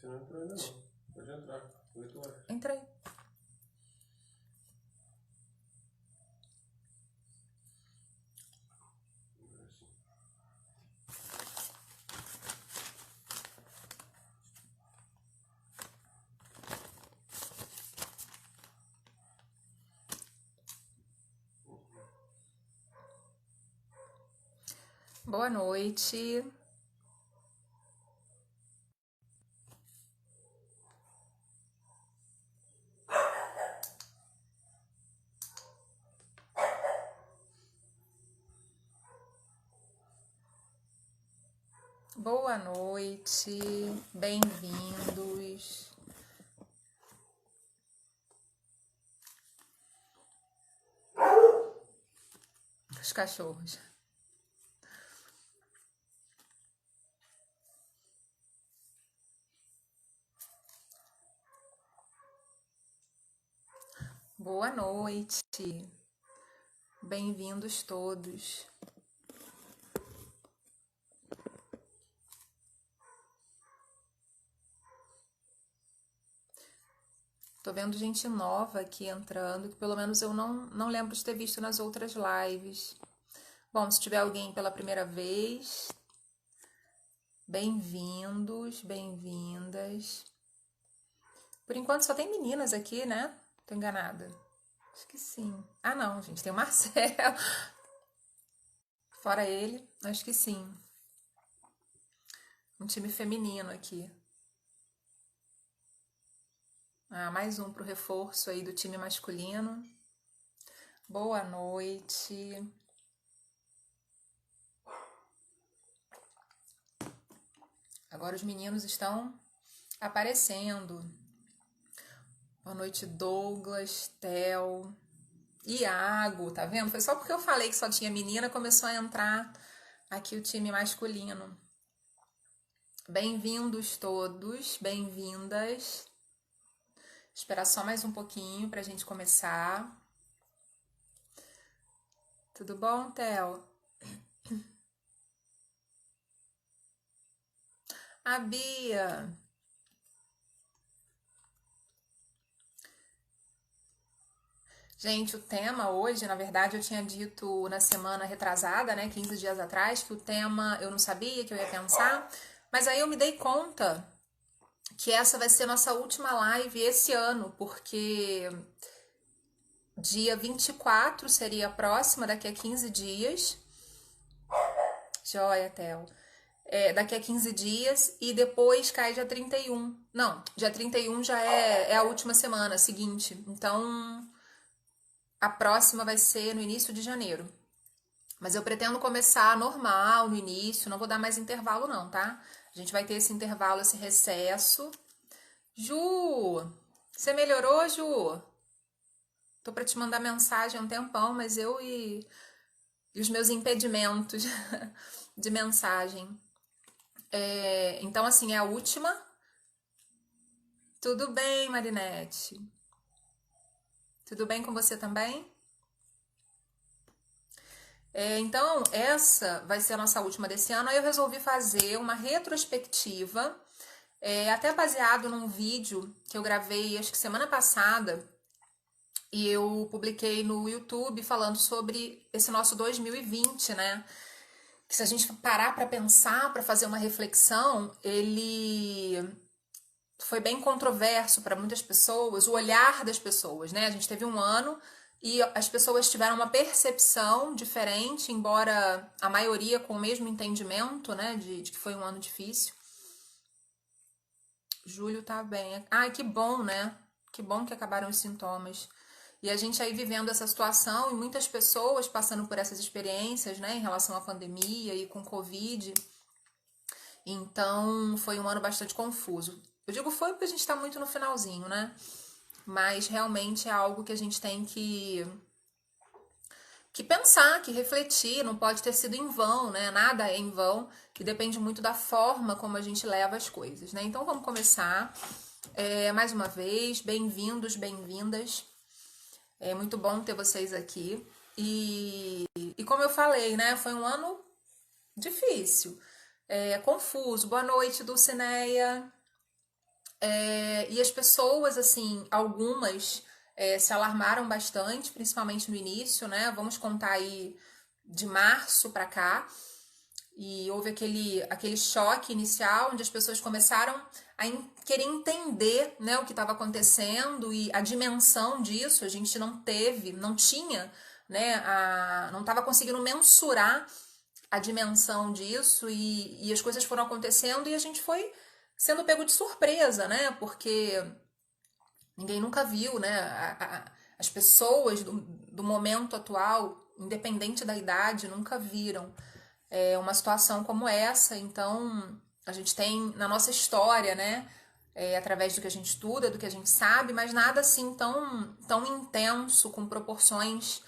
Você não entrou ainda não. Pode entrar. 8 horas. Entrei. Boa noite. Boa noite. Bem-vindos. Os cachorros. Boa noite. Bem-vindos todos. Tô vendo gente nova aqui entrando, que pelo menos eu não lembro de ter visto nas outras lives. Bom, se tiver alguém pela primeira vez, bem-vindos, bem-vindas. Por enquanto só tem meninas aqui, né? Tô enganada. Acho que sim. Ah, não, gente, tem o Marcelo. Fora ele, acho que sim. Um time feminino aqui. Ah, mais um pro reforço aí do time masculino. Boa noite. Agora os meninos estão aparecendo. Boa noite, Douglas, Theo, Iago, tá vendo? Foi só porque eu falei que só tinha menina, começou a entrar aqui o time masculino. Bem-vindos todos, bem-vindas. Esperar só mais um pouquinho pra gente começar. Tudo bom, Theo? A Bia. Gente, o tema hoje, na verdade, eu tinha dito na semana retrasada, né, 15 dias atrás, que o tema eu não sabia que eu ia pensar, mas aí eu me dei conta que essa vai ser nossa última live esse ano, porque dia 24 seria a próxima, daqui a 15 dias. Joia, Theo. Daqui a 15 dias e depois cai dia 31. Não, dia 31 já é a última semana seguinte. Então, a próxima vai ser no início de janeiro. Mas eu pretendo começar normal no início, não vou dar mais intervalo não, tá? A gente vai ter esse intervalo, esse recesso. Ju, você melhorou, Ju? Tô pra te mandar mensagem há um tempão, mas eu e os meus impedimentos de mensagem. Então, assim, é a última. Tudo bem, Marinete? Tudo bem com você também? Então, essa vai ser a nossa última desse ano. Aí eu resolvi fazer uma retrospectiva, até baseado num vídeo que eu gravei, acho que semana passada, e eu publiquei no YouTube falando sobre esse nosso 2020, né? Que se a gente parar para pensar, para fazer uma reflexão, ele foi bem controverso para muitas pessoas, o olhar das pessoas, né? A gente teve um ano e as pessoas tiveram uma percepção diferente, embora a maioria com o mesmo entendimento, né? De que foi um ano difícil. Júlio tá bem. Ai, que bom, né? Que bom que acabaram os sintomas. E a gente aí vivendo essa situação e muitas pessoas passando por essas experiências, né? Em relação à pandemia e com Covid. Então, foi um ano bastante confuso. Eu digo foi porque a gente tá muito no finalzinho, né? Mas realmente é algo que a gente tem que pensar, que refletir, não pode ter sido em vão, né? Nada é em vão, que depende muito da forma como a gente leva as coisas, né? Então vamos começar. Mais uma vez, bem-vindos, bem-vindas. É muito bom ter vocês aqui. E como eu falei, né? Foi um ano difícil, confuso. Boa noite, Dulcineia. E as pessoas, assim, algumas se alarmaram bastante, principalmente no início, né? Vamos contar aí de março para cá. E houve aquele choque inicial, onde as pessoas começaram a querer entender, né, o que estava acontecendo e a dimensão disso. A gente não tinha, né, não estava conseguindo mensurar a dimensão disso e as coisas foram acontecendo e a gente foi sendo pego de surpresa, né, porque ninguém nunca viu, né, as pessoas do momento atual, independente da idade, nunca viram uma situação como essa. Então, a gente tem na nossa história, né, através do que a gente estuda, do que a gente sabe, mas nada assim tão intenso, com proporções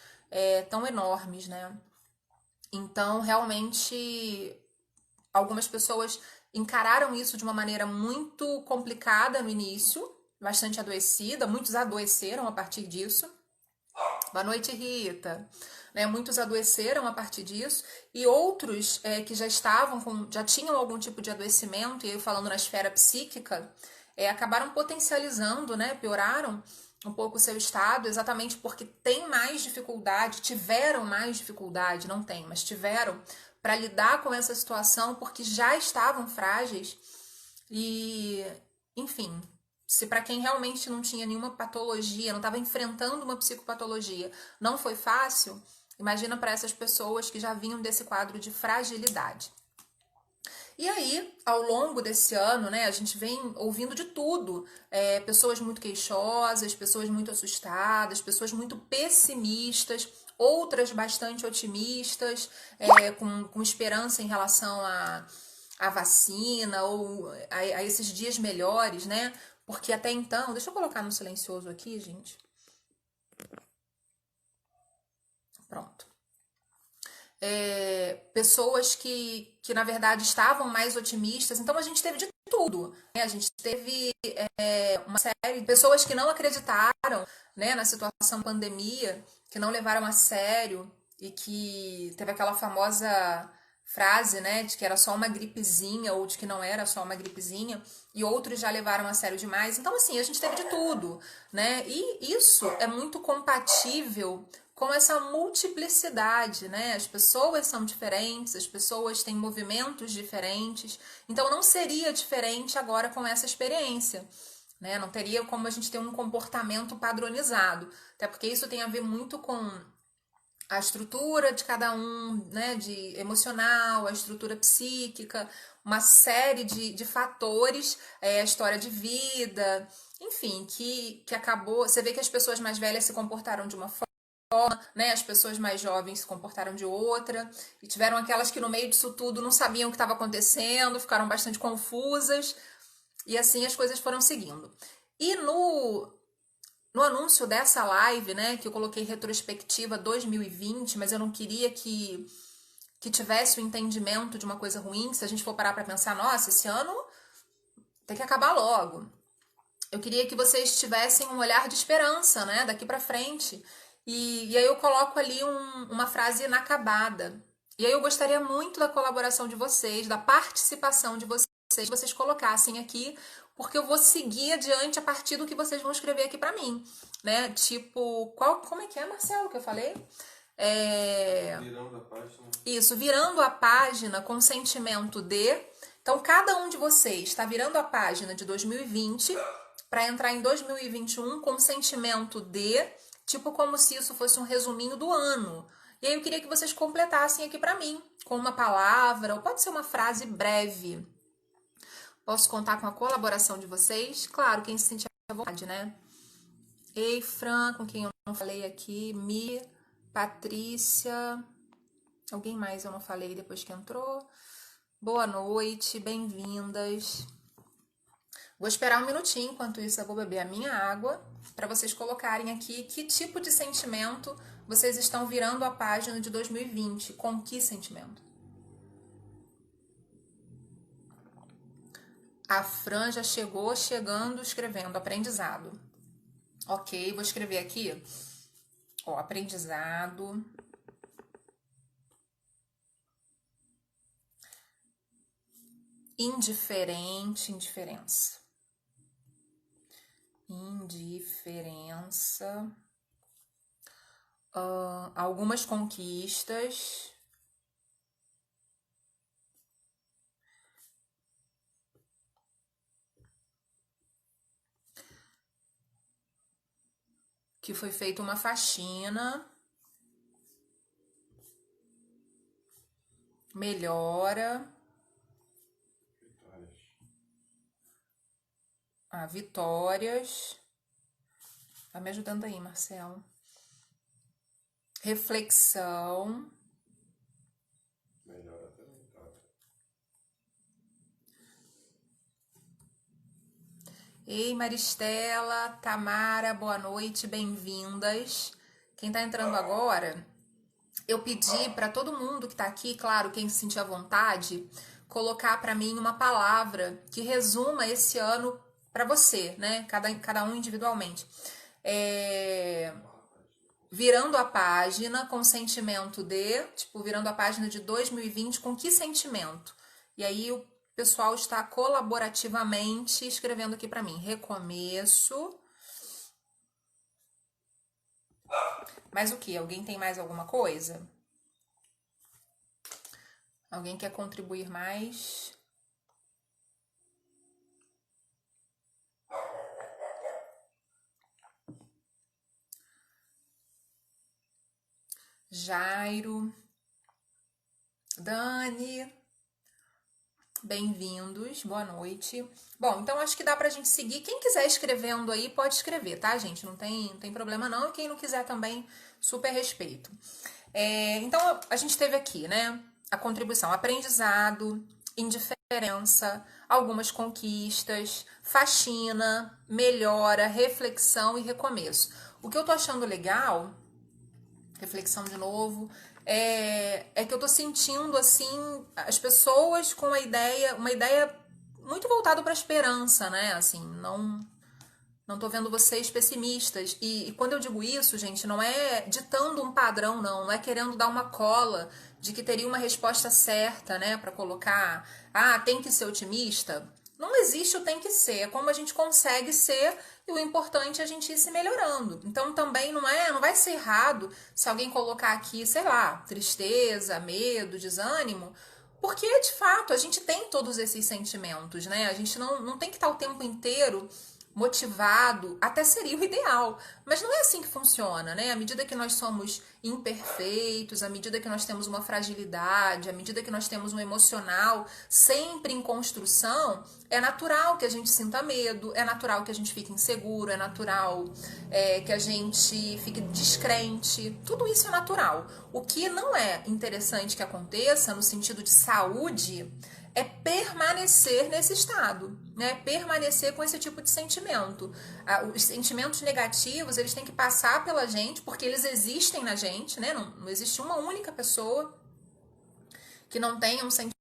tão enormes, né? Então, realmente, algumas pessoas encararam isso de uma maneira muito complicada no início, bastante adoecida, muitos adoeceram a partir disso. Boa noite, Rita. Né, muitos adoeceram a partir disso e outros que já tinham algum tipo de adoecimento, e eu falando na esfera psíquica, acabaram potencializando, né, pioraram um pouco o seu estado, exatamente porque tem mais dificuldade, tiveram mais dificuldade, não tem, mas tiveram para lidar com essa situação porque já estavam frágeis e, enfim, se para quem realmente não tinha nenhuma patologia, não estava enfrentando uma psicopatologia, não foi fácil, imagina para essas pessoas que já vinham desse quadro de fragilidade. E aí, ao longo desse ano, né, a gente vem ouvindo de tudo. Pessoas muito queixosas, pessoas muito assustadas, pessoas muito pessimistas, outras bastante otimistas, com esperança em relação à vacina ou a esses dias melhores, né? Porque até então, deixa eu colocar no silencioso aqui, gente. Pronto. Pessoas que na verdade estavam mais otimistas. Então a gente teve de tudo, né? A gente teve uma série de pessoas que não acreditaram, né, na situação da pandemia, que não levaram a sério e que teve aquela famosa frase, né, de que era só uma gripezinha ou de que não era só uma gripezinha, e outros já levaram a sério demais. Então, assim, a gente teve de tudo, né? E isso é muito compatível com essa multiplicidade, né? As pessoas são diferentes, as pessoas têm movimentos diferentes, então não seria diferente agora com essa experiência, né? Não teria como a gente ter um comportamento padronizado, até porque isso tem a ver muito com a estrutura de cada um, né, de emocional, a estrutura psíquica, uma série de fatores, a história de vida, enfim, que acabou. Você vê que as pessoas mais velhas se comportaram de uma forma, né, as pessoas mais jovens se comportaram de outra, e tiveram aquelas que no meio disso tudo não sabiam o que estava acontecendo, ficaram bastante confusas, e assim as coisas foram seguindo. E no anúncio dessa live, né, que eu coloquei retrospectiva 2020, mas eu não queria que tivesse o entendimento de uma coisa ruim. Se a gente for parar para pensar, nossa, esse ano tem que acabar logo. Eu queria que vocês tivessem um olhar de esperança, né, daqui para frente. E aí eu coloco ali uma frase inacabada. E aí eu gostaria muito da colaboração de vocês, da participação de vocês colocassem aqui, porque eu vou seguir adiante a partir do que vocês vão escrever aqui para mim, né? Tipo, como é que é, Marcelo, que eu falei? Virando a página. Isso, virando a página com sentimento de. Então, cada um de vocês está virando a página de 2020 para entrar em 2021 com sentimento de, tipo como se isso fosse um resuminho do ano. E aí eu queria que vocês completassem aqui para mim, com uma palavra, ou pode ser uma frase breve. Posso contar com a colaboração de vocês? Claro, quem se sentir à vontade, né? Ei, Fran, com quem eu não falei aqui, Mi, Patrícia, alguém mais eu não falei depois que entrou? Boa noite, bem-vindas. Vou esperar um minutinho, enquanto isso eu vou beber a minha água, para vocês colocarem aqui que tipo de sentimento vocês estão virando a página de 2020. Com que sentimento? A Fran já chegando, escrevendo aprendizado. Ok, vou escrever aqui, ó, aprendizado. Indiferente, indiferença. indiferença, algumas conquistas, que foi feita uma faxina, melhora, vitórias. Tá me ajudando aí, Marcelo. Reflexão. Melhora também, tá? Ei, Maristela, Tamara, boa noite, bem-vindas. Quem tá entrando agora, eu pedi para todo mundo que tá aqui, claro, quem se sentir à vontade, colocar para mim uma palavra que resuma esse ano para você, né? Cada um individualmente. Virando a página com sentimento de, tipo, virando a página de 2020, com que sentimento? E aí o pessoal está colaborativamente escrevendo aqui para mim. Recomeço. Mais o que? Alguém tem mais alguma coisa? Alguém quer contribuir mais? Jairo, Dani, bem-vindos, boa noite. Bom, então acho que dá pra gente seguir. Quem quiser escrevendo aí, pode escrever, tá, gente? Não tem problema não. E quem não quiser também, super respeito. Então, a gente teve aqui, né, a contribuição aprendizado, indiferença, algumas conquistas, faxina, melhora, reflexão e recomeço. O que eu tô achando legal, reflexão de novo, é que eu tô sentindo, assim, as pessoas com uma ideia muito voltada pra esperança, né, assim, não tô vendo vocês pessimistas. E quando eu digo isso, gente, não é ditando um padrão, não é querendo dar uma cola de que teria uma resposta certa, né, pra colocar, tem que ser otimista. Não existe o tem que ser, é como a gente consegue ser e o importante é a gente ir se melhorando. Então também não vai ser errado se alguém colocar aqui, sei lá, tristeza, medo, desânimo, porque de fato a gente tem todos esses sentimentos, né? A gente não tem que estar o tempo inteiro motivado, até seria o ideal, mas não é assim que funciona, né? À medida que nós somos imperfeitos, à medida que nós temos uma fragilidade, à medida que nós temos um emocional sempre em construção, é natural que a gente sinta medo, é natural que a gente fique inseguro, é natural que a gente fique descrente, tudo isso é natural. O que não é interessante que aconteça no sentido de saúde é permanecer nesse estado, né? Permanecer com esse tipo de sentimento. Os sentimentos negativos, eles têm que passar pela gente, porque eles existem na gente, né? Não existe uma única pessoa que não tenha um sentimento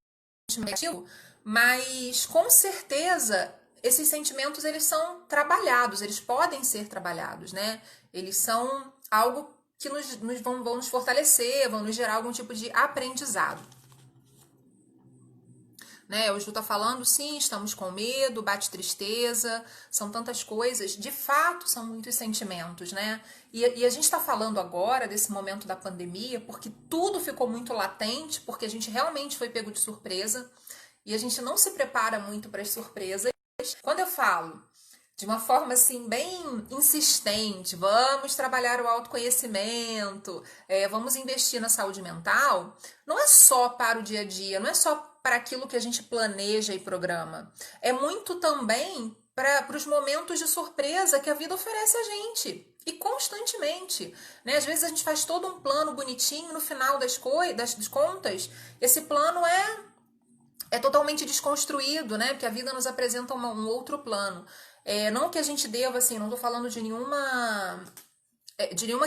negativo, mas com certeza esses sentimentos, eles são trabalhados, eles podem ser trabalhados, né? Eles são algo que vão nos fortalecer, vão nos gerar algum tipo de aprendizado. Né? O Ju tá falando, sim, estamos com medo, bate tristeza, são tantas coisas, de fato são muitos sentimentos, né? E a gente tá falando agora desse momento da pandemia porque tudo ficou muito latente, porque a gente realmente foi pego de surpresa e a gente não se prepara muito para as surpresas. Quando eu falo de uma forma assim bem insistente, vamos trabalhar o autoconhecimento, vamos investir na saúde mental, não é só para o dia a dia, não é só para aquilo que a gente planeja e programa. É muito também para os momentos de surpresa que a vida oferece a gente. E constantemente. Né? Às vezes a gente faz todo um plano bonitinho, no final das contas, esse plano é totalmente desconstruído, né? Porque a vida nos apresenta um outro plano. Não que a gente deva, assim, não tô falando de nenhuma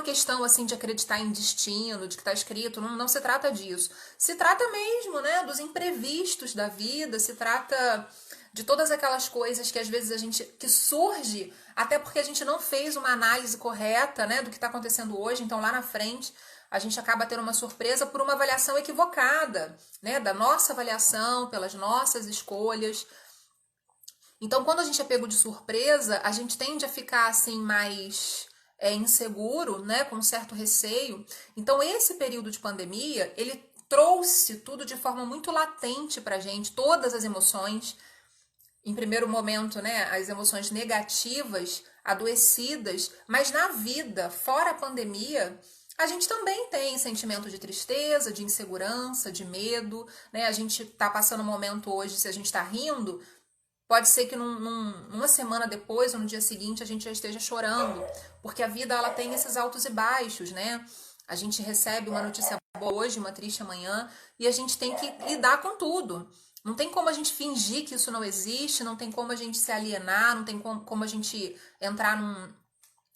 questão, assim, de acreditar em destino, de que tá escrito, não se trata disso. Se trata mesmo, né, dos imprevistos da vida, se trata de todas aquelas coisas que às vezes que surge, até porque a gente não fez uma análise correta, né, do que tá acontecendo hoje, então lá na frente a gente acaba tendo uma surpresa por uma avaliação equivocada, né, da nossa avaliação, pelas nossas escolhas. Então, quando a gente é pego de surpresa, a gente tende a ficar assim mais inseguro, né, com um certo receio. Então, esse período de pandemia, ele trouxe tudo de forma muito latente pra gente, todas as emoções. Em primeiro momento, né, as emoções negativas, adoecidas, mas na vida, fora a pandemia, a gente também tem sentimento de tristeza, de insegurança, de medo, né? A gente tá passando um momento hoje, se a gente tá rindo, pode ser que numa semana depois ou no dia seguinte a gente já esteja chorando, porque a vida ela tem esses altos e baixos, né? A gente recebe uma notícia boa hoje, uma triste amanhã, e a gente tem que lidar com tudo. Não tem como a gente fingir que isso não existe, não tem como a gente se alienar, não tem como a gente entrar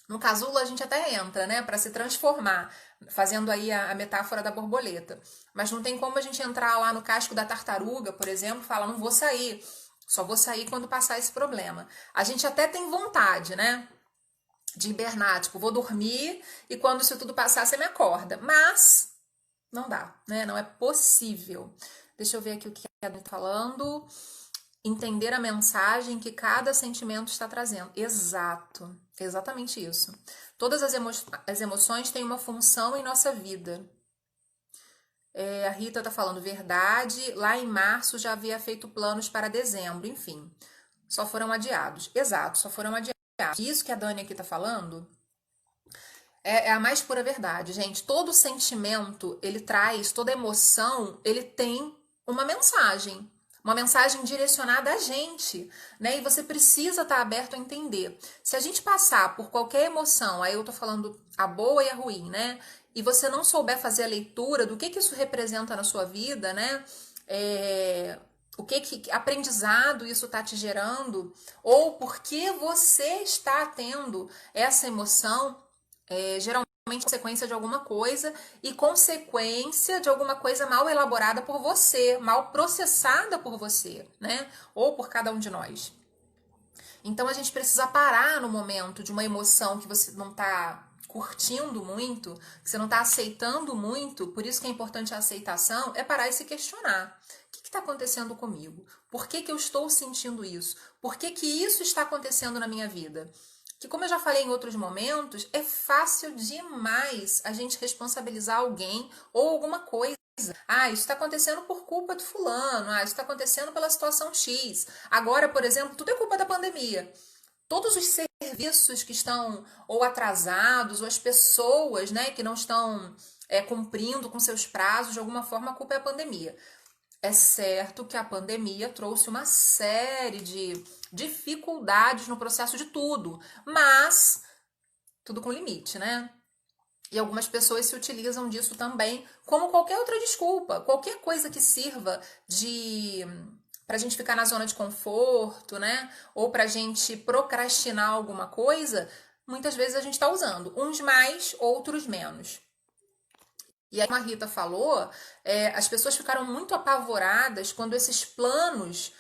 num casulo, a gente até entra, né, para se transformar, fazendo aí a metáfora da borboleta. Mas não tem como a gente entrar lá no casco da tartaruga, por exemplo, e falar, não vou sair, só vou sair quando passar esse problema. A gente até tem vontade, né, de hibernar, tipo, vou dormir e quando isso tudo passar, você me acorda. Mas não dá, né? Não é possível. Deixa eu ver aqui o que a Dani tá falando. Entender a mensagem que cada sentimento está trazendo. Exato, exatamente isso. Todas as emoções têm uma função em nossa vida. A Rita tá falando verdade. Lá em março já havia feito planos para dezembro, enfim. Só foram adiados. Exato, só foram adiados. Isso que a Dani aqui tá falando é a mais pura verdade, gente. Todo sentimento, ele traz, toda emoção, ele tem uma mensagem direcionada a gente, né? E você precisa estar aberto a entender. Se a gente passar por qualquer emoção, aí eu tô falando a boa e a ruim, né? E você não souber fazer a leitura do que isso representa na sua vida, né? O que aprendizado isso está te gerando, ou por que você está tendo essa emoção, geralmente consequência de alguma coisa e consequência de alguma coisa mal elaborada por você, mal processada por você, né? Ou por cada um de nós. Então a gente precisa parar no momento de uma emoção que você não está curtindo muito, que você não está aceitando muito, por isso que é importante a aceitação, é parar e se questionar. O que está acontecendo comigo? Por que eu estou sentindo isso? Por que isso está acontecendo na minha vida? Que, como eu já falei em outros momentos, é fácil demais a gente responsabilizar alguém ou alguma coisa. Isso está acontecendo por culpa do fulano. Isso está acontecendo pela situação X. Agora, por exemplo, tudo é culpa da pandemia. Todos os serviços que estão ou atrasados, ou as pessoas, né, que não estão cumprindo com seus prazos, de alguma forma a culpa é a pandemia. É certo que a pandemia trouxe uma série de dificuldades no processo de tudo, mas tudo com limite, né? E algumas pessoas se utilizam disso também como qualquer outra desculpa, qualquer coisa que sirva pra gente ficar na zona de conforto, né? Ou pra gente procrastinar alguma coisa, muitas vezes a gente tá usando, uns mais, outros menos. E aí, como a Rita falou, as pessoas ficaram muito apavoradas quando esses planos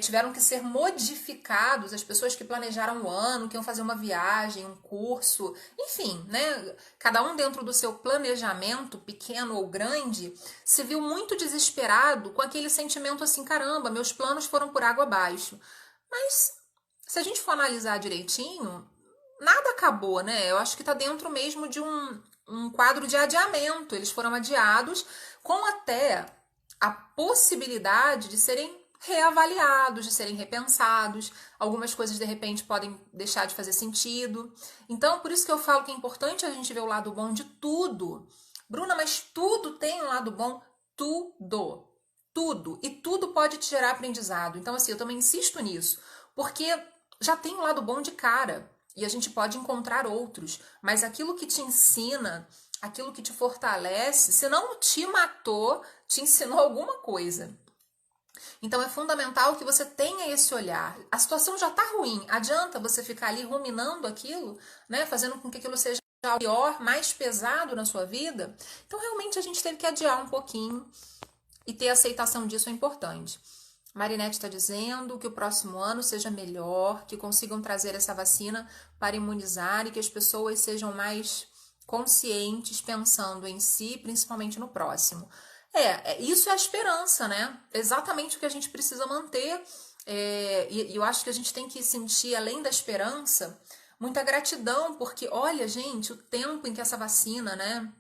tiveram que ser modificados. As pessoas que planejaram o ano, que iam fazer uma viagem, um curso, enfim, né? Cada um dentro do seu planejamento, pequeno ou grande, se viu muito desesperado com aquele sentimento assim, caramba, meus planos foram por água abaixo. Mas, se a gente for analisar direitinho, nada acabou, né? Eu acho que tá dentro mesmo de um quadro de adiamento. Eles foram adiados com até a possibilidade de serem reavaliados, de serem repensados. Algumas coisas, de repente, podem deixar de fazer sentido. Então, por isso que eu falo que é importante a gente ver o lado bom de tudo. Bruna, mas tudo tem um lado bom? Tudo. Tudo. E tudo pode te gerar aprendizado. Então, assim, eu também insisto nisso. Porque já tem um lado bom de cara. E a gente pode encontrar outros, mas aquilo que te ensina, aquilo que te fortalece, se não te matou, te ensinou alguma coisa. Então é fundamental que você tenha esse olhar. A situação já está ruim, adianta você ficar ali ruminando aquilo, né, fazendo com que aquilo seja o pior, mais pesado na sua vida. Então realmente a gente teve que adiar um pouquinho e ter aceitação disso é importante. Marinete está dizendo que o próximo ano seja melhor, que consigam trazer essa vacina para imunizar e que as pessoas sejam mais conscientes, pensando em si, principalmente no próximo. Isso é a esperança, né? Exatamente o que a gente precisa manter E eu acho que a gente tem que sentir, além da esperança, muita gratidão, porque olha, gente, o tempo em que essa vacina, né,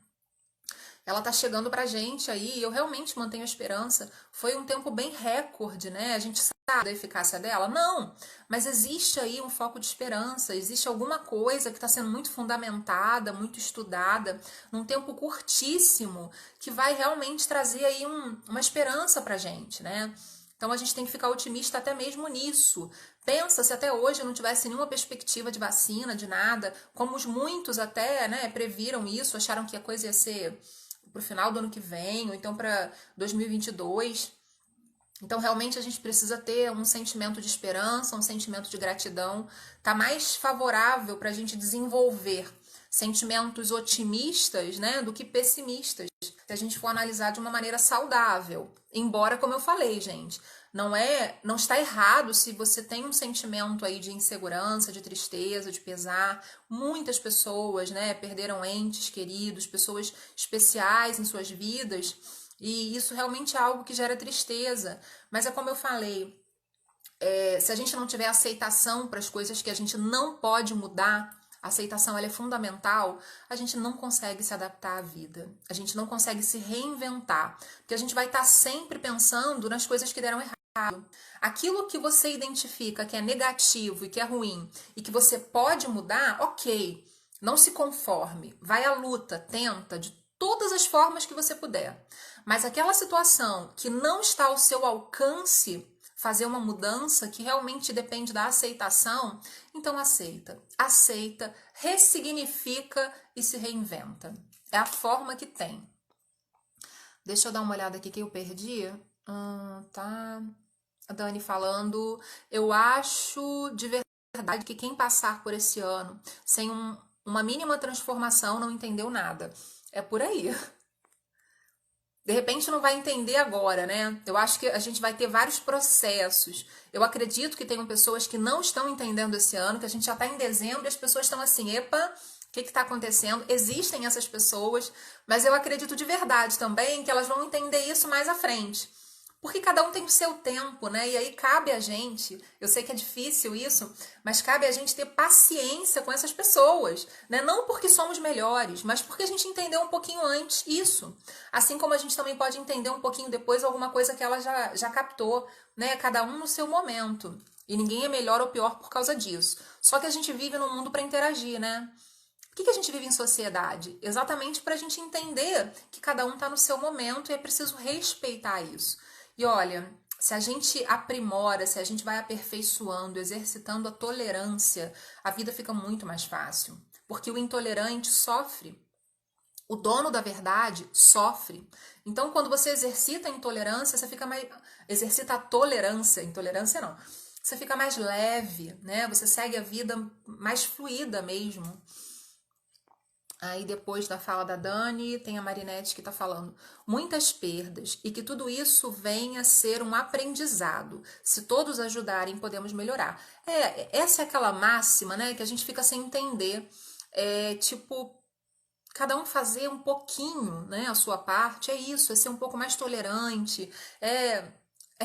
ela tá chegando pra gente aí, eu realmente mantenho a esperança. Foi um tempo bem recorde, né? A gente sabe da eficácia dela? Não, mas existe aí um foco de esperança, existe alguma coisa que está sendo muito fundamentada, muito estudada, num tempo curtíssimo, que vai realmente trazer aí uma esperança pra gente, né? Então a gente tem que ficar otimista até mesmo nisso. Pensa se até hoje não tivesse nenhuma perspectiva de vacina, de nada, como os muitos até, né, previram isso, acharam que a coisa ia ser para o final do ano que vem, ou então para 2022. Então, realmente, a gente precisa ter um sentimento de esperança, um sentimento de gratidão. Tá mais favorável para a gente desenvolver sentimentos otimistas, né, do que pessimistas, se a gente for analisar de uma maneira saudável. Embora, como eu falei, gente, não está errado se você tem um sentimento aí de insegurança, de tristeza, de pesar. Muitas pessoas, né, perderam entes queridos, pessoas especiais em suas vidas, e isso realmente é algo que gera tristeza. Mas é como eu falei, se a gente não tiver aceitação para as coisas que a gente não pode mudar, a aceitação ela é fundamental, a gente não consegue se adaptar à vida, a gente não consegue se reinventar, porque a gente vai estar sempre pensando nas coisas que deram errado. Aquilo que você identifica que é negativo e que é ruim e que você pode mudar, ok, não se conforme, vai à luta, tenta de todas as formas que você puder. Mas aquela situação que não está ao seu alcance, fazer uma mudança que realmente depende da aceitação, então aceita, ressignifica e se reinventa. É a forma que tem. Deixa eu dar uma olhada aqui que eu perdi. Tá. A Dani falando, eu acho de verdade que quem passar por esse ano sem uma mínima transformação não entendeu nada. É por aí. De repente não vai entender agora, né? Eu acho que a gente vai ter vários processos. Eu acredito que tem pessoas que não estão entendendo esse ano, que a gente já está em dezembro e as pessoas estão assim, epa, o que está acontecendo? Existem essas pessoas, mas eu acredito de verdade também que elas vão entender isso mais à frente. Porque cada um tem o seu tempo, né? E aí cabe a gente, eu sei que é difícil isso, mas cabe a gente ter paciência com essas pessoas, né? Não porque somos melhores, mas porque a gente entendeu um pouquinho antes isso. Assim como a gente também pode entender um pouquinho depois alguma coisa que ela já captou, né? Cada um no seu momento. E ninguém é melhor ou pior por causa disso. Só que a gente vive num mundo para interagir, né? Por que a gente vive em sociedade? Exatamente para a gente entender que cada um está no seu momento e é preciso respeitar isso. E olha, se a gente aprimora, se a gente vai aperfeiçoando, exercitando a tolerância, a vida fica muito mais fácil. Porque o intolerante sofre. O dono da verdade sofre. Então, quando você exercita a intolerância, você fica mais. Exercita a tolerância, intolerância não. Você fica mais leve, né? Você segue a vida mais fluida mesmo. Aí depois da fala da Dani, tem a Marinette que está falando muitas perdas e que tudo isso venha a ser um aprendizado. Se todos ajudarem, podemos melhorar. Essa é aquela máxima, né, que a gente fica sem entender. Tipo, cada um fazer um pouquinho, né, a sua parte, é isso, é ser um pouco mais tolerante, é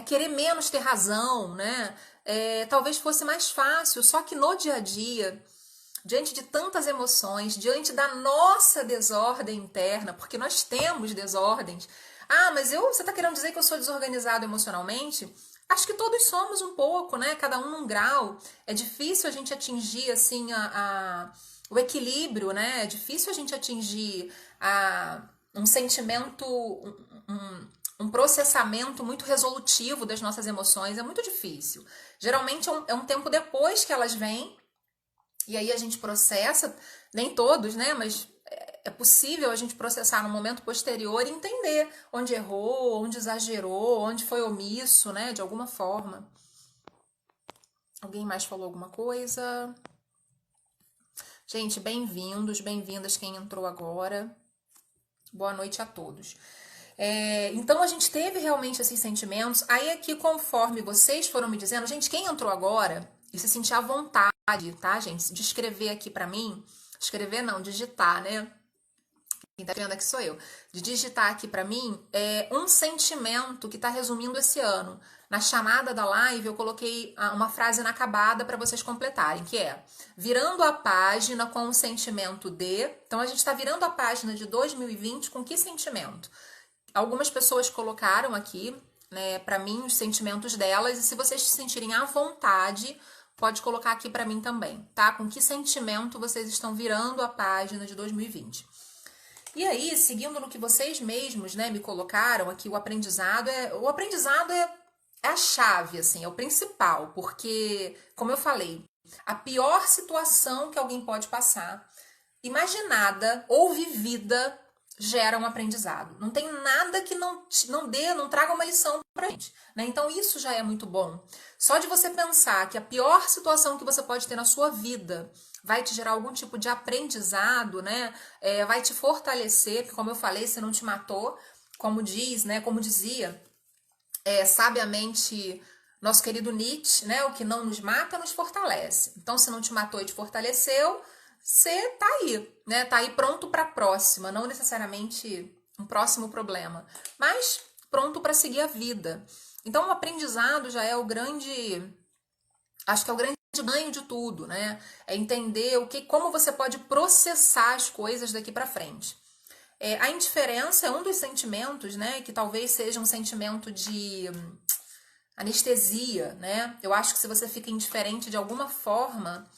querer menos ter razão, né? Talvez fosse mais fácil, só que no dia a dia, diante de tantas emoções, diante da nossa desordem interna, porque nós temos desordens. Ah, mas você está querendo dizer que eu sou desorganizado emocionalmente? Acho que todos somos um pouco, né? Cada um num grau. É difícil a gente atingir, assim, o equilíbrio, né? É difícil a gente atingir um sentimento, um processamento muito resolutivo das nossas emoções. É muito difícil. Geralmente é um tempo depois que elas vêm, e aí a gente processa, nem todos, né? Mas é possível a gente processar no momento posterior e entender onde errou, onde exagerou, onde foi omisso, né? De alguma forma. Alguém mais falou alguma coisa? Gente, bem-vindos, bem-vindas quem entrou agora. Boa noite a todos. Então a gente teve realmente esses sentimentos. Aí aqui, conforme vocês foram me dizendo, gente, quem entrou agora e se sentir à vontade, tá, gente? De escrever aqui pra mim. Escrever não, digitar, né? Quem tá vendo aqui sou eu. De digitar aqui pra mim um sentimento que tá resumindo esse ano. na chamada da live eu coloquei uma frase inacabada para vocês completarem, que é: virando a página com o sentimento de... Então a gente está virando a página de 2020 com que sentimento? Algumas pessoas colocaram aqui, né, para mim os sentimentos delas, e se vocês se sentirem à vontade, pode colocar aqui para mim também, tá? Com que sentimento vocês estão virando a página de 2020? E aí, seguindo no que vocês mesmos, né, me colocaram aqui, o aprendizado é a chave, assim, é o principal, porque, como eu falei, a pior situação que alguém pode passar, imaginada ou vivida, gera um aprendizado. Não tem nada que não traga uma lição pra gente, né? Então isso já é muito bom. Só de você pensar que a pior situação que você pode ter na sua vida vai te gerar algum tipo de aprendizado, né? Vai te fortalecer, porque como eu falei, se não te matou, como diz, né? Como dizia sabiamente nosso querido Nietzsche, né? O que não nos mata nos fortalece. Então, se não te matou e te fortaleceu, você tá aí, né? Tá aí pronto para a próxima, não necessariamente um próximo problema, mas pronto para seguir a vida. Então, o aprendizado já é acho que é o grande ganho de tudo, né? É entender como você pode processar as coisas daqui para frente. A indiferença é um dos sentimentos, né? Que talvez seja um sentimento de anestesia, né? Eu acho que se você fica indiferente de alguma forma,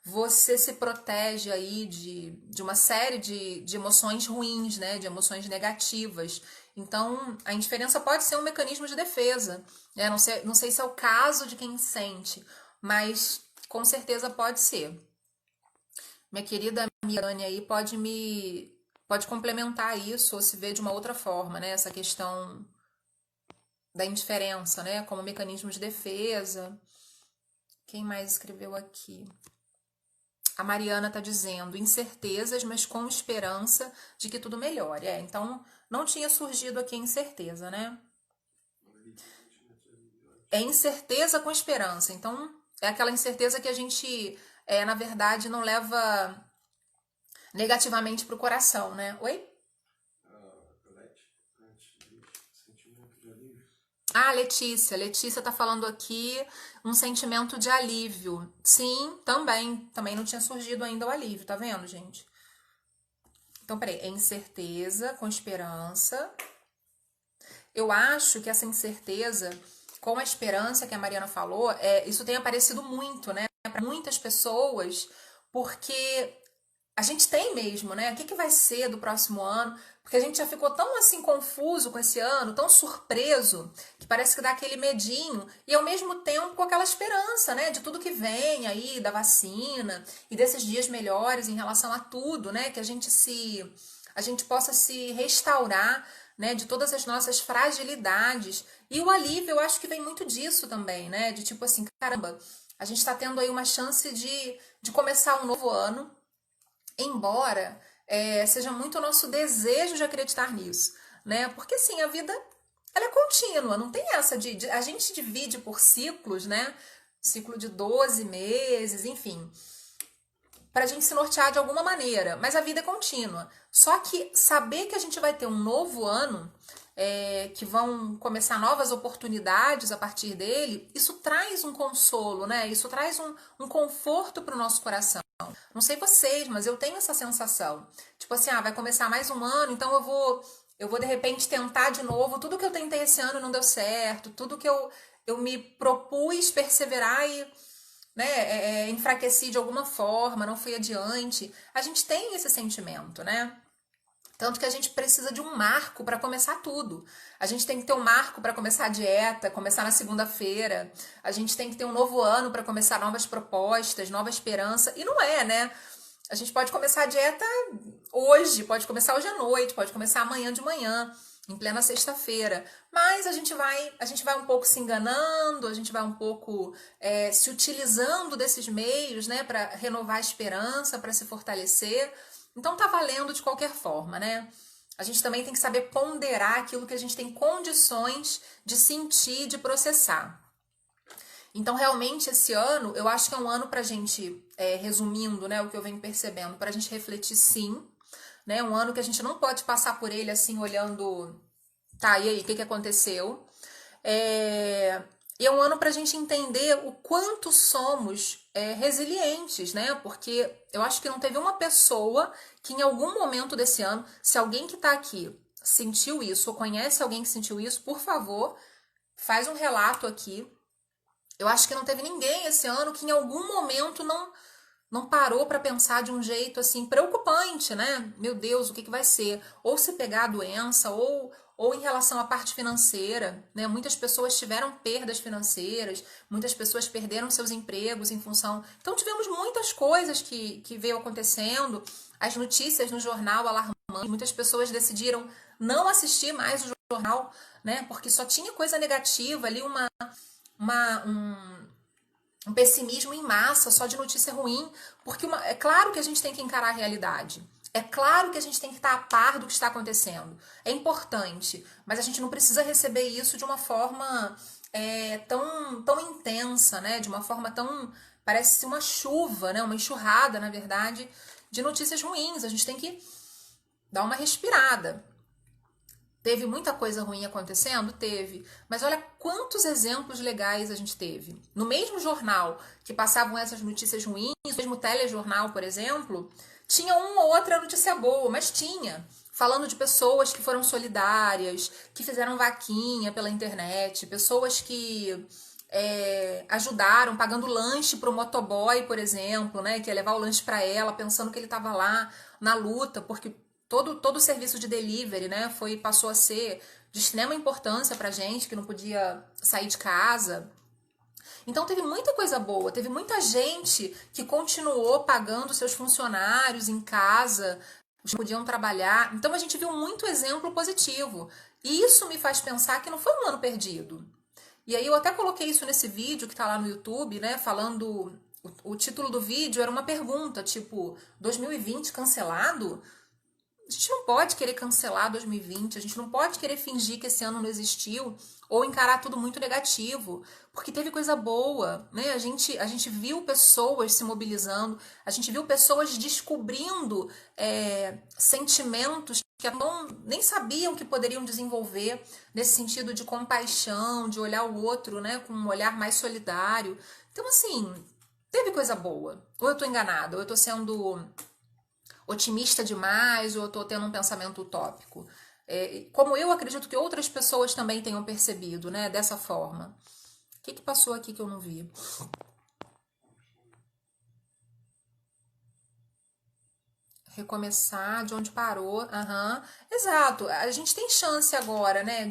você se protege aí de uma série de emoções ruins, né? De emoções negativas. Então, a indiferença pode ser um mecanismo de defesa, né? Não sei se é o caso de quem sente, mas com certeza pode ser. Minha querida amiga Dani aí pode complementar isso ou se vê de uma outra forma, né? Essa questão da indiferença, né? Como mecanismo de defesa. Quem mais escreveu aqui? A Mariana tá dizendo incertezas, mas com esperança de que tudo melhore. Então, não tinha surgido aqui a incerteza, né? É incerteza com esperança. Então, é aquela incerteza que a gente, na verdade, não leva negativamente pro coração, né? Oi? Letícia. Letícia tá falando aqui um sentimento de alívio. Sim, também. Também não tinha surgido ainda o alívio, tá vendo, gente? Então, peraí. É incerteza com esperança. Eu acho que essa incerteza com a esperança que a Mariana falou, isso tem aparecido muito, né? Para muitas pessoas, porque a gente tem mesmo, né? O que vai ser do próximo ano? Porque a gente já ficou tão assim confuso com esse ano, tão surpreso, que parece que dá aquele medinho e ao mesmo tempo com aquela esperança, né? De tudo que vem aí, da vacina e desses dias melhores em relação a tudo, né? Que a gente possa se restaurar, né? De todas as nossas fragilidades. E o alívio, eu acho que vem muito disso também, né? De tipo assim, caramba, a gente tá tendo aí uma chance de começar um novo ano, embora seja muito o nosso desejo de acreditar nisso, né? Porque sim, a vida ela é contínua, não tem essa a gente divide por ciclos, né? Ciclo de 12 meses, enfim, para a gente se nortear de alguma maneira, mas a vida é contínua. Só que saber que a gente vai ter um novo ano, que vão começar novas oportunidades a partir dele, isso traz um consolo, né? Isso traz um conforto para o nosso coração. Não sei vocês, mas eu tenho essa sensação. Tipo assim, vai começar mais um ano, então eu vou de repente tentar de novo. Tudo que eu tentei esse ano não deu certo, tudo que eu me propus perseverar e enfraqueci de alguma forma, não fui adiante. A gente tem esse sentimento, né? Tanto que a gente precisa de um marco para começar tudo. A gente tem que ter um marco para começar a dieta, começar na segunda-feira. A gente tem que ter um novo ano para começar novas propostas, nova esperança. E não é, né? A gente pode começar a dieta hoje, pode começar hoje à noite, pode começar amanhã de manhã, em plena sexta-feira. Mas a gente vai um pouco se enganando, a gente vai um pouco se utilizando desses meios, né, para renovar a esperança, para se fortalecer. Então tá valendo de qualquer forma, né? A gente também tem que saber ponderar aquilo que a gente tem condições de sentir, de processar. Então, realmente, esse ano, eu acho que é um ano pra gente, resumindo, né, o que eu venho percebendo, pra gente refletir sim, né? Um ano que a gente não pode passar por ele assim, olhando, tá, e aí, o que aconteceu? E é um ano para a gente entender o quanto somos resilientes, né? Porque eu acho que não teve uma pessoa que em algum momento desse ano, se alguém que está aqui sentiu isso ou conhece alguém que sentiu isso, por favor, faz um relato aqui. Eu acho que não teve ninguém esse ano que em algum momento não parou para pensar de um jeito assim preocupante, né? Meu Deus, o que vai ser? Ou se pegar a doença, ou em relação à parte financeira, né? Muitas pessoas tiveram perdas financeiras, muitas pessoas perderam seus empregos em função. Então tivemos muitas coisas que veio acontecendo, as notícias no jornal alarmantes, muitas pessoas decidiram não assistir mais o jornal, né? Porque só tinha coisa negativa ali, um pessimismo em massa, só de notícia ruim, porque é claro que a gente tem que encarar a realidade. É claro que a gente tem que estar a par do que está acontecendo. É importante, mas a gente não precisa receber isso de uma forma tão intensa, né? De uma forma tão... Parece uma chuva, né? Uma enxurrada, na verdade, de notícias ruins. A gente tem que dar uma respirada. Teve muita coisa ruim acontecendo? Teve. Mas olha quantos exemplos legais a gente teve. No mesmo jornal que passavam essas notícias ruins, no mesmo telejornal, por exemplo, tinha uma ou outra notícia boa, mas tinha. Falando de pessoas que foram solidárias, que fizeram vaquinha pela internet, pessoas que ajudaram, pagando lanche para o motoboy, por exemplo, né, que ia levar o lanche para ela, pensando que ele estava lá na luta, porque todo o serviço de delivery, né, passou a ser de extrema importância pra gente, que não podia sair de casa. Então teve muita coisa boa, teve muita gente que continuou pagando seus funcionários em casa, os que podiam trabalhar. Então a gente viu muito exemplo positivo. E isso me faz pensar que não foi um ano perdido. E aí eu até coloquei isso nesse vídeo que tá lá no YouTube, né, falando... O título do vídeo era uma pergunta, tipo, 2020 cancelado? A gente não pode querer cancelar 2020, a gente não pode querer fingir que esse ano não existiu ou encarar tudo muito negativo, porque teve coisa boa, né? A gente viu pessoas se mobilizando, a gente viu pessoas descobrindo sentimentos que nem sabiam que poderiam desenvolver, nesse sentido de compaixão, de olhar o outro, né, com um olhar mais solidário. Então, assim, teve coisa boa. Ou eu tô enganada, ou eu tô sendo otimista demais, ou eu tô tendo um pensamento utópico. Como eu acredito que outras pessoas também tenham percebido, né, dessa forma. O que passou aqui que eu não vi? Recomeçar de onde parou. Exato. A gente tem chance agora, né,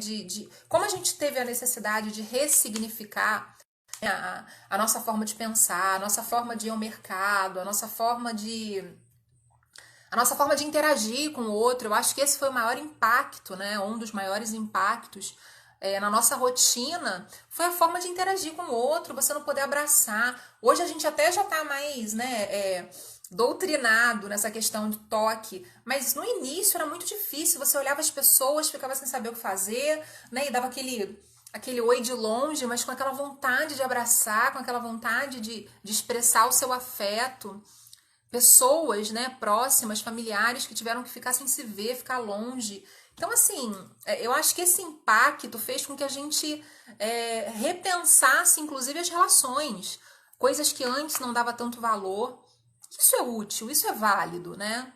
como a gente teve a necessidade de ressignificar, né, a nossa forma de pensar, a nossa forma de ir ao mercado, a nossa forma de interagir com o outro. Eu acho que esse foi o maior impacto, né? Um dos maiores impactos na nossa rotina foi a forma de interagir com o outro, você não poder abraçar. Hoje a gente até já está mais, né, doutrinado nessa questão de toque, mas no início era muito difícil. Você olhava as pessoas, ficava sem saber o que fazer, né? E dava aquele oi de longe, mas com aquela vontade de abraçar, com aquela vontade de expressar o seu afeto. Pessoas, né, próximas, familiares que tiveram que ficar sem se ver, ficar longe. Então, assim, eu acho que esse impacto fez com que a gente repensasse, inclusive, as relações. Coisas que antes não dava tanto valor. Isso é útil, isso é válido, né?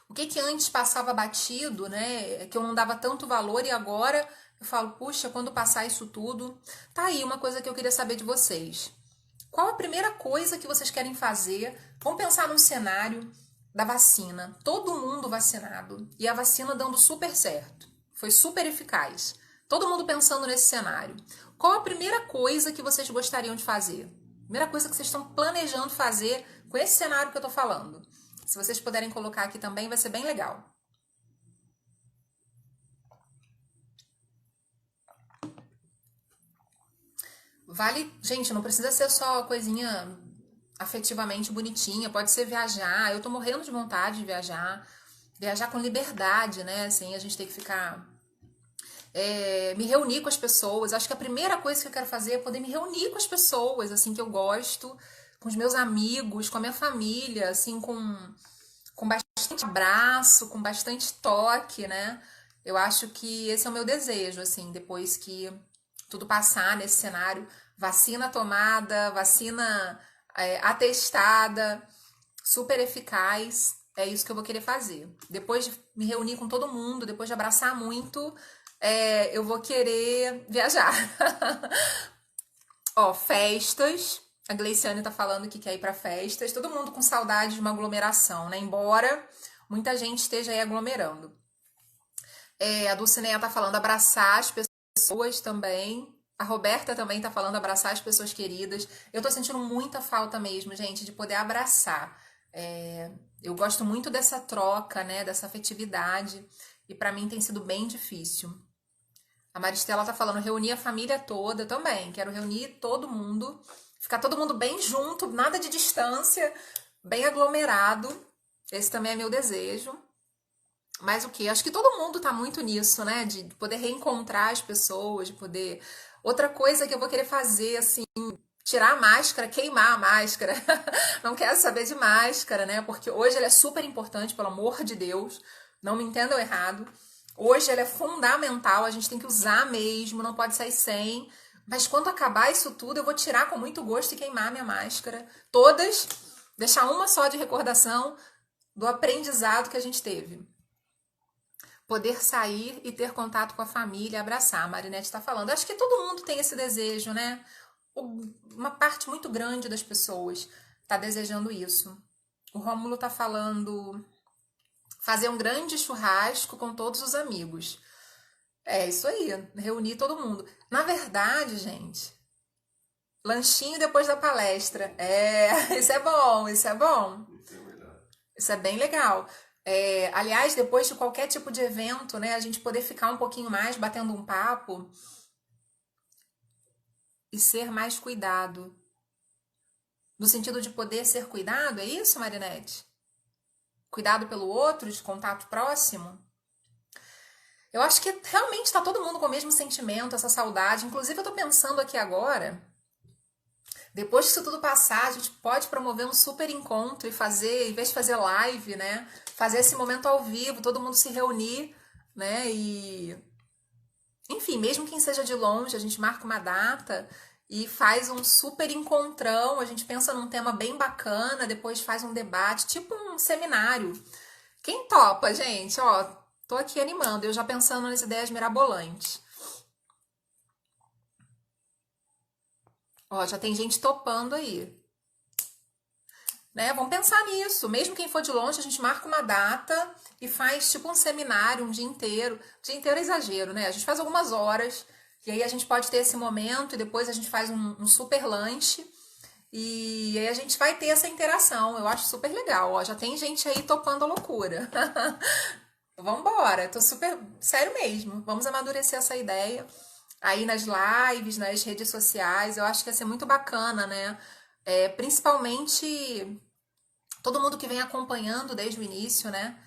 O que antes passava batido, né, que eu não dava tanto valor, e agora eu falo, puxa, quando passar isso tudo... Tá aí uma coisa que eu queria saber de vocês. Qual a primeira coisa que vocês querem fazer? Vamos pensar num cenário da vacina. Todo mundo vacinado e a vacina dando super certo. Foi super eficaz. Todo mundo pensando nesse cenário. Qual a primeira coisa que vocês gostariam de fazer? Primeira coisa que vocês estão planejando fazer com esse cenário que eu tô falando. Se vocês puderem colocar aqui também, vai ser bem legal. Vale, gente, não precisa ser só coisinha afetivamente bonitinha, pode ser viajar. Eu tô morrendo de vontade de viajar com liberdade, né? Assim, a gente tem que ficar me reunir com as pessoas. Acho que a primeira coisa que eu quero fazer é poder me reunir com as pessoas, assim, que eu gosto, com os meus amigos, com a minha família, assim, com bastante abraço, com bastante toque, né? Eu acho que esse é o meu desejo, assim, depois que tudo passar nesse cenário, vacina tomada, vacina atestada, super eficaz, é isso que eu vou querer fazer. Depois de me reunir com todo mundo, depois de abraçar muito, eu vou querer viajar. Ó, festas. A Gleiciane tá falando que quer ir pra festas. Todo mundo com saudade de uma aglomeração, né? Embora muita gente esteja aí aglomerando. A Dulcineia tá falando abraçar as pessoas também. A Roberta também tá falando abraçar as pessoas queridas. Eu tô sentindo muita falta mesmo, gente, de poder abraçar. Eu gosto muito dessa troca, né? Dessa afetividade. E pra mim tem sido bem difícil. A Maristela tá falando reunir a família toda também. Quero reunir todo mundo. Ficar todo mundo bem junto, nada de distância, bem aglomerado. Esse também é meu desejo. Mas o quê? Acho que todo mundo tá muito nisso, né? De poder reencontrar as pessoas, de poder... Outra coisa que eu vou querer fazer, assim, tirar a máscara, queimar a máscara. Não quero saber de máscara, né? Porque hoje ela é super importante, pelo amor de Deus. Não me entendam errado. Hoje ela é fundamental, a gente tem que usar mesmo, não pode sair sem. Mas quando acabar isso tudo, eu vou tirar com muito gosto e queimar minha máscara. Todas, deixar uma só de recordação do aprendizado que a gente teve. Poder sair e ter contato com a família, abraçar. A Marinette está falando. Acho que todo mundo tem esse desejo, né? Uma parte muito grande das pessoas está desejando isso. O Rômulo está falando fazer um grande churrasco com todos os amigos. É isso aí, reunir todo mundo. Na verdade, gente, lanchinho depois da palestra. Isso é bom, isso é bom. Isso é bem legal. Aliás, depois de qualquer tipo de evento, né, a gente poder ficar um pouquinho mais batendo um papo e ser mais cuidado. No sentido de poder ser cuidado, é isso, Marinette? Cuidado pelo outro, de contato próximo? Eu acho que realmente está todo mundo com o mesmo sentimento, essa saudade. Inclusive, eu tô pensando aqui agora, depois que isso tudo passar, a gente pode promover um super encontro e fazer, em vez de fazer live, né? Fazer esse momento ao vivo, todo mundo se reunir, né? E, enfim, mesmo quem seja de longe, a gente marca uma data e faz um super encontrão. A gente pensa num tema bem bacana, depois faz um debate, tipo um seminário. Quem topa, gente? Ó, tô aqui animando, eu já pensando nas ideias mirabolantes. Ó, já tem gente topando aí. Né? Vamos pensar nisso. Mesmo quem for de longe, a gente marca uma data e faz tipo um seminário um dia inteiro. Dia inteiro é exagero, né? A gente faz algumas horas e aí a gente pode ter esse momento e depois a gente faz um super lanche e aí a gente vai ter essa interação. Eu acho super legal. Ó, já tem gente aí topando a loucura. Vambora, tô super... Sério mesmo, vamos amadurecer essa ideia aí nas lives, nas redes sociais. Eu acho que ia ser muito bacana, né? Principalmente todo mundo que vem acompanhando desde o início, né?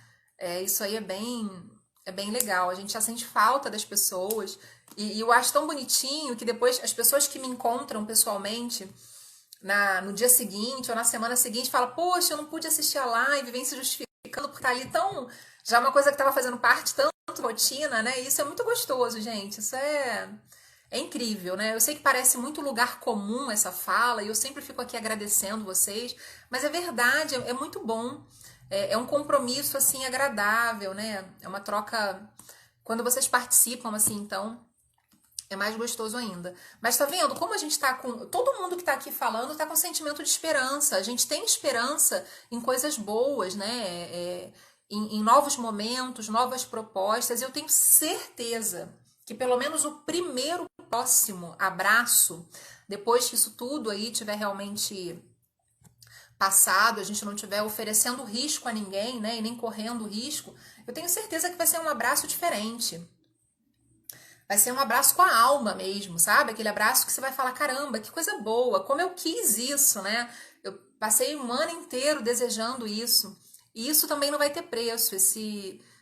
Isso aí é bem legal. A gente já sente falta das pessoas. E eu acho tão bonitinho que depois as pessoas que me encontram pessoalmente no dia seguinte ou na semana seguinte falam: poxa, eu não pude assistir a live, vem se justificando porque tá ali tão... Já é uma coisa que estava fazendo parte tanto da rotina, né? E isso é muito gostoso, gente. Isso é incrível, né? Eu sei que parece muito lugar comum essa fala e eu sempre fico aqui agradecendo vocês, mas é verdade, é muito bom. É um compromisso, assim, agradável, né? É uma troca... Quando vocês participam, assim, então... É mais gostoso ainda. Mas tá vendo? Como a gente tá com... Todo mundo que tá aqui falando tá com sentimento de esperança. A gente tem esperança em coisas boas, né? Em novos momentos, novas propostas. Eu tenho certeza que pelo menos o primeiro próximo abraço, depois que isso tudo aí tiver realmente passado, a gente não tiver oferecendo risco a ninguém, né? E nem correndo risco, eu tenho certeza que vai ser um abraço diferente. Vai ser um abraço com a alma mesmo, sabe? Aquele abraço que você vai falar: caramba, que coisa boa, como eu quis isso, né? Eu passei um ano inteiro desejando isso. E isso também não vai ter preço.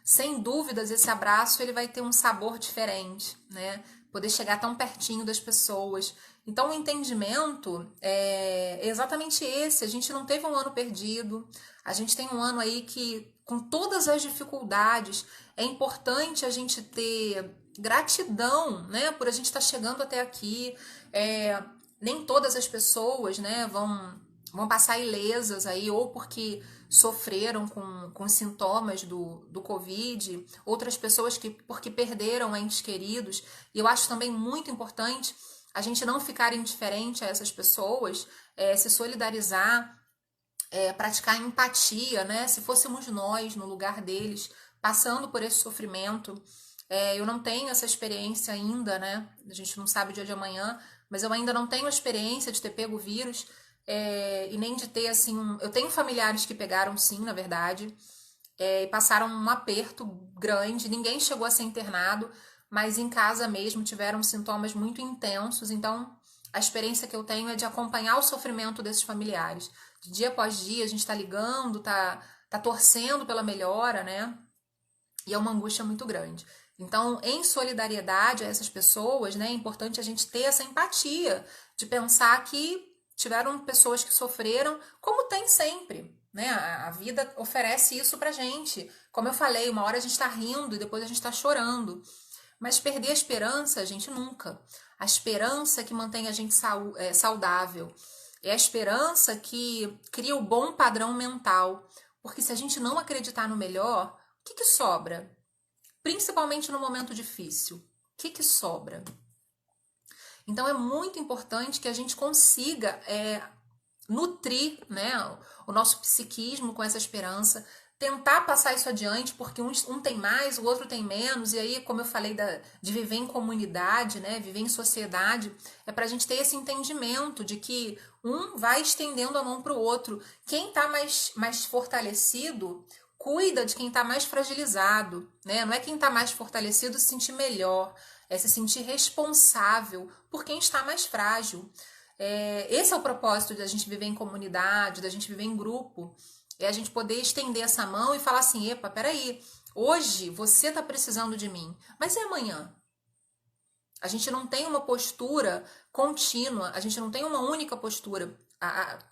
Sem dúvidas, esse abraço ele vai ter um sabor diferente, né? Poder chegar tão pertinho das pessoas. Então, o entendimento é exatamente esse. A gente não teve um ano perdido. A gente tem um ano aí que, com todas as dificuldades, é importante a gente ter gratidão, né, por a gente estar chegando até aqui. Nem todas as pessoas, né, vão passar ilesas aí, ou porque sofreram com sintomas do Covid, outras pessoas porque perderam entes queridos. E eu acho também muito importante a gente não ficar indiferente a essas pessoas, se solidarizar, praticar empatia, né? Se fôssemos nós no lugar deles, passando por esse sofrimento. Eu não tenho essa experiência ainda, né? A gente não sabe o dia de amanhã, mas eu ainda não tenho a experiência de ter pego o vírus, e nem de ter, assim... Eu tenho familiares que pegaram, sim, na verdade, e passaram um aperto grande. Ninguém chegou a ser internado, mas em casa mesmo tiveram sintomas muito intensos. Então, a experiência que eu tenho é de acompanhar o sofrimento desses familiares. De dia após dia, a gente tá ligando, tá torcendo pela melhora, né? E é uma angústia muito grande. Então, em solidariedade a essas pessoas, né, é importante a gente ter essa empatia de pensar que tiveram pessoas que sofreram, como tem sempre, né? A vida oferece isso pra gente. Como eu falei, uma hora a gente tá rindo e depois a gente tá chorando. Mas perder a esperança, a gente nunca. A esperança é que mantém a gente saudável. É a esperança que cria o bom padrão mental. Porque se a gente não acreditar no melhor, o que sobra? Principalmente no momento difícil. O que sobra? Então é muito importante que a gente consiga nutrir, né, o nosso psiquismo com essa esperança, tentar passar isso adiante, porque um tem mais, o outro tem menos, e aí, como eu falei, de viver em comunidade, né, viver em sociedade, é para a gente ter esse entendimento de que um vai estendendo a mão para o outro. Quem está mais fortalecido cuida de quem está mais fragilizado, né? Não é quem está mais fortalecido se sentir melhor, é se sentir responsável por quem está mais frágil. Esse é o propósito da gente viver em comunidade, da gente viver em grupo, é a gente poder estender essa mão e falar assim, epa, peraí, hoje você está precisando de mim, mas e amanhã? A gente não tem uma postura contínua, a gente não tem uma única postura.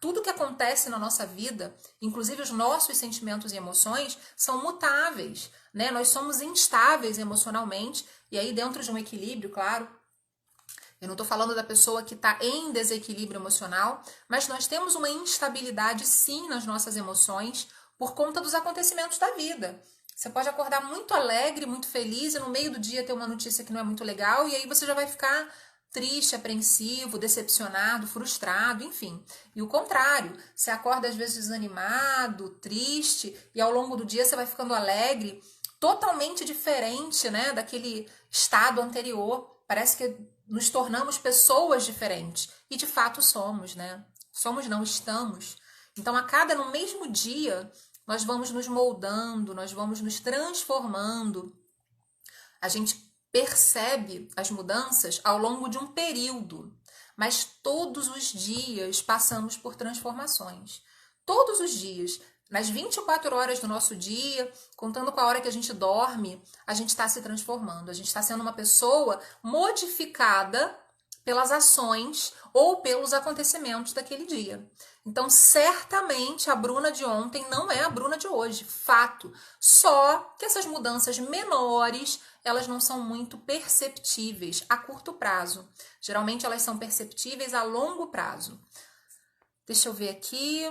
Tudo que acontece na nossa vida, inclusive os nossos sentimentos e emoções, são mutáveis, né? Nós somos instáveis emocionalmente, e aí dentro de um equilíbrio, claro. Eu não estou falando da pessoa que está em desequilíbrio emocional, mas nós temos uma instabilidade, sim, nas nossas emoções, por conta dos acontecimentos da vida. Você pode acordar muito alegre, muito feliz, e no meio do dia ter uma notícia que não é muito legal, e aí você já vai ficar triste, apreensivo, decepcionado, frustrado, enfim. E o contrário, você acorda às vezes desanimado, triste, e ao longo do dia você vai ficando alegre, totalmente diferente, né, daquele estado anterior. Parece que nos tornamos pessoas diferentes. E de fato somos, né? Somos não, estamos. Então, no mesmo dia, nós vamos nos moldando, nós vamos nos transformando. A gente percebe as mudanças ao longo de um período, mas todos os dias passamos por transformações. Todos os dias. Nas 24 horas do nosso dia, contando com a hora que a gente dorme, a gente está se transformando. A gente está sendo uma pessoa modificada pelas ações ou pelos acontecimentos daquele dia. Então, certamente, a Bruna de ontem não é a Bruna de hoje. Fato. Só que essas mudanças menores, elas não são muito perceptíveis a curto prazo. Geralmente, elas são perceptíveis a longo prazo. Deixa eu ver aqui...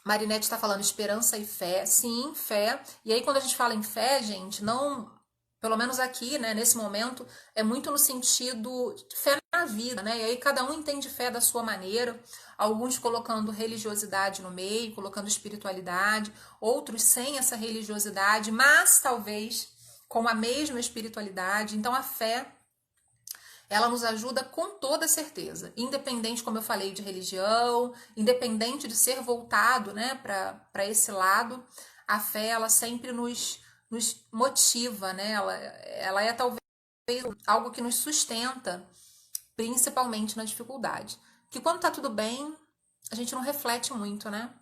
Marinete está falando esperança e fé. Sim, fé. E aí, quando a gente fala em fé, gente, não... Pelo menos aqui, né, nesse momento, é muito no sentido de fé na vida, né? E aí cada um entende fé da sua maneira. Alguns colocando religiosidade no meio, colocando espiritualidade. Outros sem essa religiosidade, mas talvez com a mesma espiritualidade. Então, a fé... ela nos ajuda com toda certeza, independente, como eu falei, de religião, independente de ser voltado, né, para esse lado, a fé, ela sempre nos motiva, né, ela é talvez algo que nos sustenta, principalmente na dificuldade. Que quando tá tudo bem, a gente não reflete muito, né?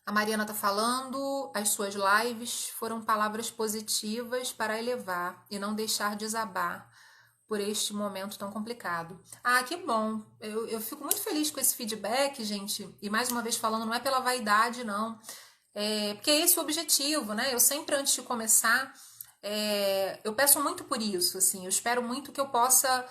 A Mariana tá falando, as suas lives foram palavras positivas para elevar e não deixar desabar por este momento tão complicado. Ah, que bom. Eu fico muito feliz com esse feedback, gente. E mais uma vez falando, não é pela vaidade, não. Porque é esse o objetivo, né? Eu sempre, antes de começar, eu peço muito por isso, assim, eu espero muito que eu possa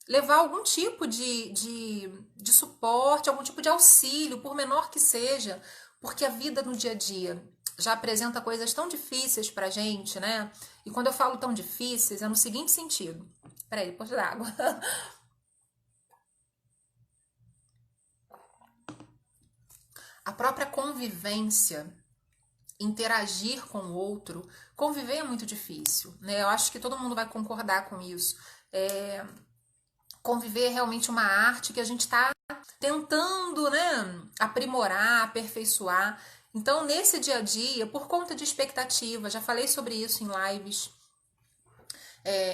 levar algum tipo de suporte, algum tipo de auxílio, por menor que seja, porque a vida no dia a dia já apresenta coisas tão difíceis pra gente, né? E quando eu falo tão difíceis, é no seguinte sentido. Peraí, depois da água. A própria convivência, interagir com o outro, conviver é muito difícil, né? Eu acho que todo mundo vai concordar com isso. Conviver é realmente uma arte que a gente está tentando, né, aprimorar, aperfeiçoar. Então, nesse dia a dia, por conta de expectativa, já falei sobre isso em lives,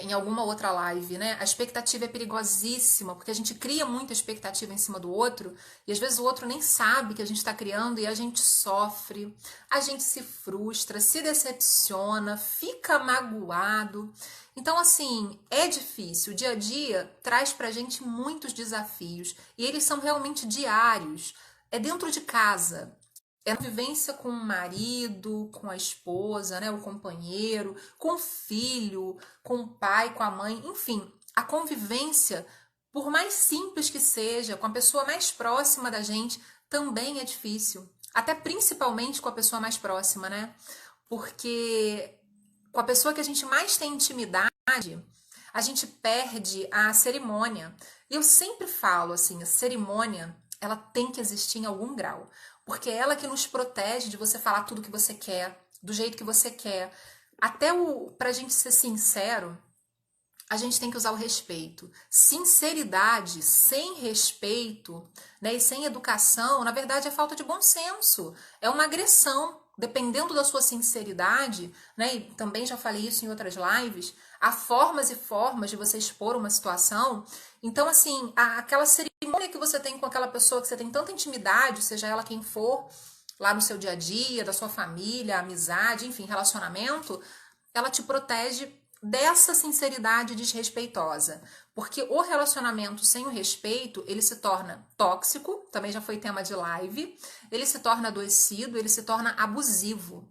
em alguma outra live, né? A expectativa é perigosíssima, porque a gente cria muita expectativa em cima do outro, e às vezes o outro nem sabe que a gente está criando, e a gente sofre, a gente se frustra, se decepciona, fica magoado. Então, assim, é difícil. O dia a dia traz pra gente muitos desafios, e eles são realmente diários. É dentro de casa. É na vivência com o marido, com a esposa, né, o companheiro, com o filho, com o pai, com a mãe, enfim, a convivência, por mais simples que seja, com a pessoa mais próxima da gente, também é difícil. Até principalmente com a pessoa mais próxima, né? Porque com a pessoa que a gente mais tem intimidade, a gente perde a cerimônia. E eu sempre falo assim, a cerimônia, ela tem que existir em algum grau. Porque é ela que nos protege de você falar tudo que você quer, do jeito que você quer. Até pra gente ser sincero, a gente tem que usar o respeito. Sinceridade sem respeito, né, e sem educação, na verdade é falta de bom senso. É uma agressão. Dependendo da sua sinceridade, né, e também já falei isso em outras lives, há formas e formas de você expor uma situação. Então, assim, aquela cerimônia que você tem com aquela pessoa que você tem tanta intimidade, seja ela quem for, lá no seu dia a dia, da sua família, amizade, enfim, relacionamento, ela te protege dessa sinceridade desrespeitosa. Porque o relacionamento sem o respeito, ele se torna tóxico, também já foi tema de live, ele se torna adoecido, ele se torna abusivo.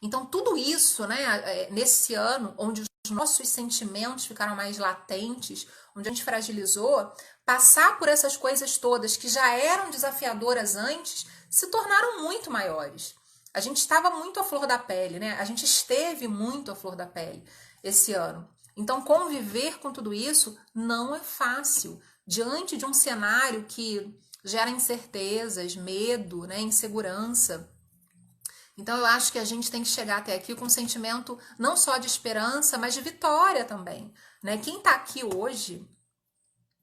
Então, tudo isso, né, nesse ano, onde os nossos sentimentos ficaram mais latentes, onde a gente fragilizou, passar por essas coisas todas que já eram desafiadoras antes, se tornaram muito maiores. A gente estava muito à flor da pele, né? A gente esteve muito à flor da pele esse ano. Então, conviver com tudo isso não é fácil. Diante de um cenário que gera incertezas, medo, né, insegurança. Então, eu acho que a gente tem que chegar até aqui com um sentimento não só de esperança, mas de vitória também, né? Quem está aqui hoje,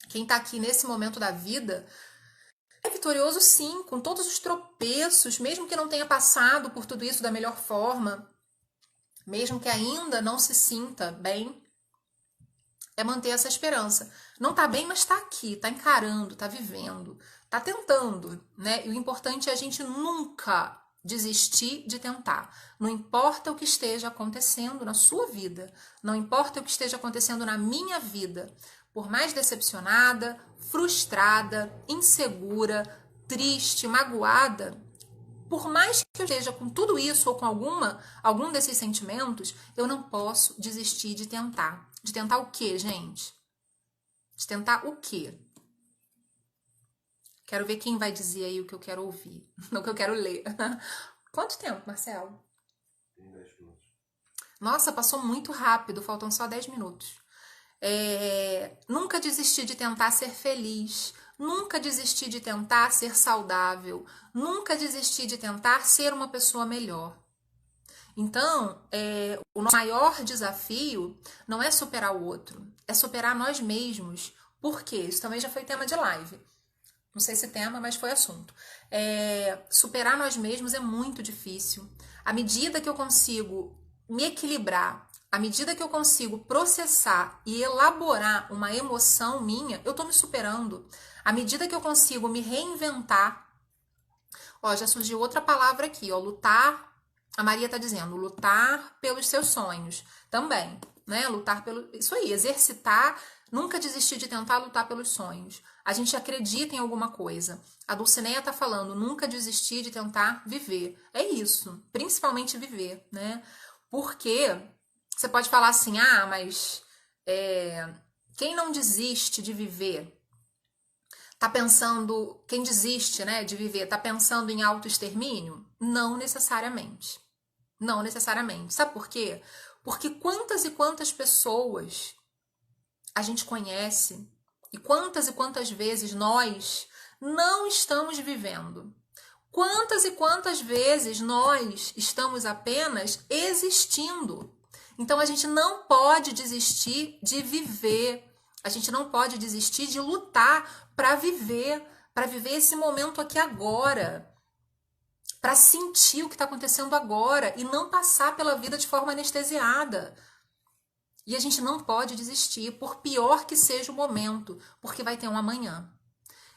quem está aqui nesse momento da vida, é vitorioso sim, com todos os tropeços, mesmo que não tenha passado por tudo isso da melhor forma, mesmo que ainda não se sinta bem, é manter essa esperança. Não tá bem, mas tá aqui, tá encarando, tá vivendo, tá tentando, né? E o importante é a gente nunca desistir de tentar. Não importa o que esteja acontecendo na sua vida, não importa o que esteja acontecendo na minha vida, por mais decepcionada, frustrada, insegura, triste, magoada, por mais que eu esteja com tudo isso ou com algum desses sentimentos, eu não posso desistir de tentar. De tentar o quê, gente? De tentar o quê? Quero ver quem vai dizer aí o que eu quero ouvir, o que eu quero ler. Quanto tempo, Marcelo? Tem 10 minutos. Nossa, passou muito rápido, faltam só 10 minutos. Nunca desistir de tentar ser feliz, nunca desistir de tentar ser saudável, nunca desistir de tentar ser uma pessoa melhor. Então, o nosso maior desafio não é superar o outro, é superar nós mesmos. Por quê? Isso também já foi tema de live. Não sei se tema, mas foi assunto. Superar nós mesmos é muito difícil. À medida que eu consigo me equilibrar, à medida que eu consigo processar e elaborar uma emoção minha, eu tô me superando. À medida que eu consigo me reinventar, ó, já surgiu outra palavra aqui, ó, lutar. A Maria tá dizendo, lutar pelos seus sonhos. Também, né? Lutar pelo. Isso aí, exercitar, nunca desistir de tentar lutar pelos sonhos. A gente acredita em alguma coisa. A Dulcineia tá falando, nunca desistir de tentar viver. É isso, principalmente viver, né? Porque Você pode falar assim, ah, mas quem não desiste de viver, tá pensando, quem desiste, né, de viver, tá pensando em autoextermínio? Não necessariamente. Não necessariamente. Sabe por quê? Porque quantas e quantas pessoas a gente conhece e quantas vezes nós não estamos vivendo. Quantas e quantas vezes nós estamos apenas existindo. Então a gente não pode desistir de viver. A gente não pode desistir de lutar para viver esse momento aqui agora, para sentir o que está acontecendo agora e não passar pela vida de forma anestesiada. E a gente não pode desistir, por pior que seja o momento, porque vai ter um amanhã.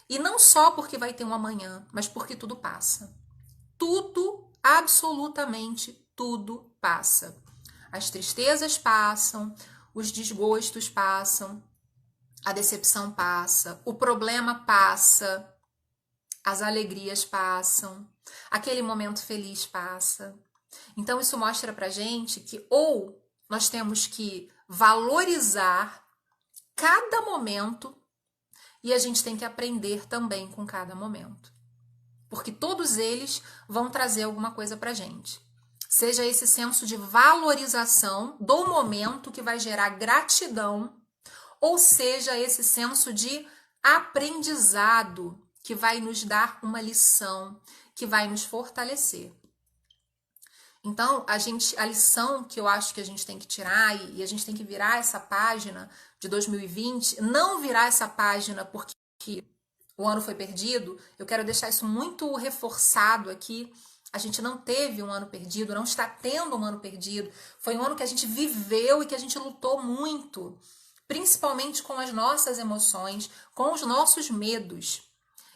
E não só porque vai ter um amanhã, mas porque tudo passa. Tudo, absolutamente tudo passa. As tristezas passam, os desgostos passam, a decepção passa, o problema passa, as alegrias passam, aquele momento feliz passa. Então isso mostra pra gente que ou nós temos que valorizar cada momento e a gente tem que aprender também com cada momento. Porque todos eles vão trazer alguma coisa pra gente. Seja esse senso de valorização do momento que vai gerar gratidão, ou seja esse senso de aprendizado que vai nos dar uma lição, que vai nos fortalecer. Então, a lição que eu acho que a gente tem que tirar e a gente tem que virar essa página de 2020, não virar essa página porque o ano foi perdido, eu quero deixar isso muito reforçado aqui. A gente não teve um ano perdido, não está tendo um ano perdido. Foi um ano que a gente viveu e que a gente lutou muito, principalmente com as nossas emoções, com os nossos medos.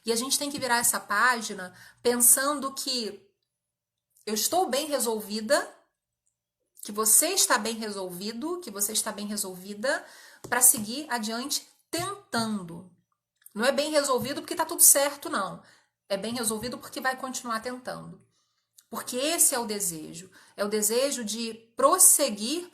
E a gente tem que virar essa página pensando que eu estou bem resolvida, que você está bem resolvido, que você está bem resolvida para seguir adiante tentando. Não é bem resolvido porque está tudo certo, não. É bem resolvido porque vai continuar tentando. Porque esse é o desejo de prosseguir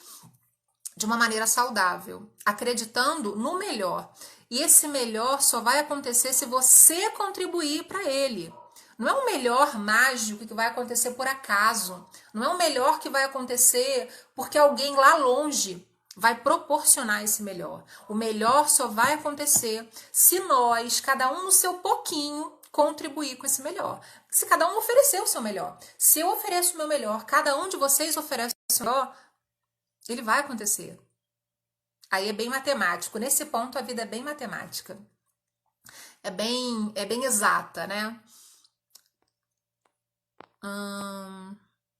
de uma maneira saudável, acreditando no melhor. E esse melhor só vai acontecer se você contribuir para ele. Não é um melhor mágico que vai acontecer por acaso. Não é um melhor que vai acontecer porque alguém lá longe vai proporcionar esse melhor. O melhor só vai acontecer se nós, cada um no seu pouquinho, contribuir com esse melhor. Se cada um oferecer o seu melhor. Se eu ofereço o meu melhor, cada um de vocês oferece o seu melhor, ele vai acontecer. Aí é bem matemático. Nesse ponto, a vida é bem matemática. É bem exata, né?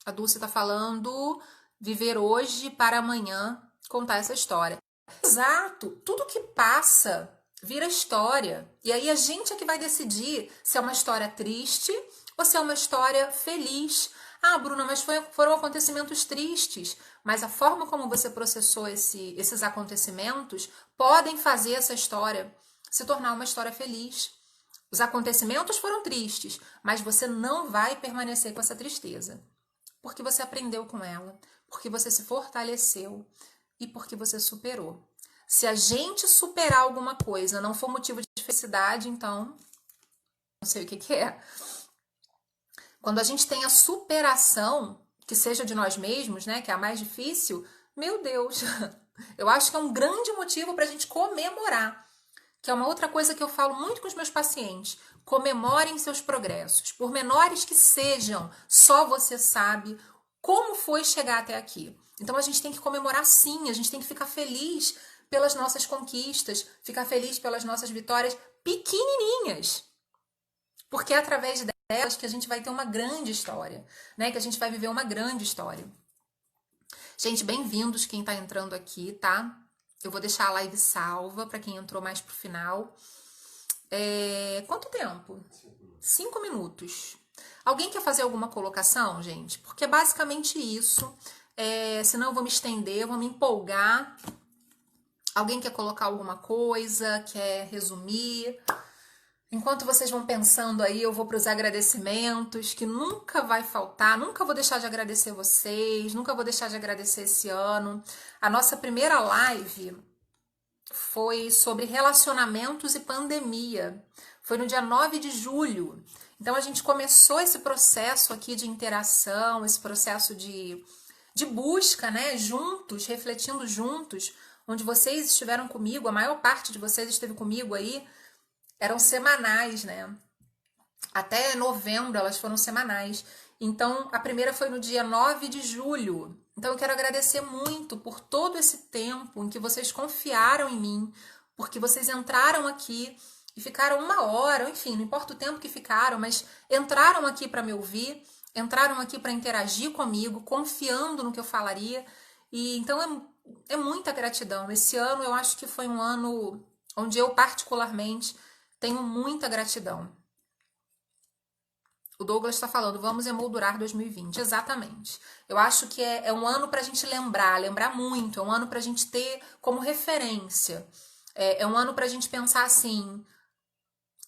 A Dulce tá falando viver hoje para amanhã contar essa história. Exato. Tudo que passa vira história. E aí a gente é que vai decidir se é uma história triste ou se é uma história feliz. Ah, Bruna, mas foram acontecimentos tristes. Mas a forma como você processou esses acontecimentos podem fazer essa história se tornar uma história feliz. Os acontecimentos foram tristes, mas você não vai permanecer com essa tristeza. Porque você aprendeu com ela, porque você se fortaleceu e porque você superou. Se a gente superar alguma coisa não for motivo de felicidade, então não sei o que é. Quando a gente tem a superação, que seja de nós mesmos, né, que é a mais difícil, meu Deus, eu acho que é um grande motivo para a gente comemorar. Que é uma outra coisa que eu falo muito com os meus pacientes. Comemorem seus progressos. Por menores que sejam, só você sabe como foi chegar até aqui. Então a gente tem que comemorar sim, a gente tem que ficar feliz pelas nossas conquistas, ficar feliz pelas nossas vitórias pequenininhas. Porque é através delas que a gente vai ter uma grande história, né? Que a gente vai viver uma grande história. Gente, bem-vindos quem tá entrando aqui, tá? Eu vou deixar a live salva para quem entrou mais pro final. Quanto tempo? 5 minutos. Alguém quer fazer alguma colocação, gente? Porque é basicamente isso. Senão eu vou me estender, vou me empolgar. Alguém quer colocar alguma coisa? Quer resumir? Enquanto vocês vão pensando aí, eu vou para os agradecimentos, que nunca vai faltar, nunca vou deixar de agradecer vocês, nunca vou deixar de agradecer esse ano. A nossa primeira live foi sobre relacionamentos e pandemia. Foi no dia 9 de julho. Então a gente começou esse processo aqui de interação, esse processo de busca, né? Juntos, refletindo juntos, onde vocês estiveram comigo, a maior parte de vocês esteve comigo aí, eram semanais, né? Até novembro elas foram semanais. Então, a primeira foi no dia 9 de julho. Então, eu quero agradecer muito por todo esse tempo em que vocês confiaram em mim, porque vocês entraram aqui e ficaram 1 hora, enfim, não importa o tempo que ficaram, mas entraram aqui para me ouvir, entraram aqui para interagir comigo, confiando no que eu falaria. E então é muita gratidão. Esse ano eu acho que foi um ano onde eu particularmente tenho muita gratidão. O Douglas está falando, vamos emoldurar 2020. Exatamente. Eu acho que é um ano para a gente lembrar muito. É um ano para a gente ter como referência. É um ano para a gente pensar assim,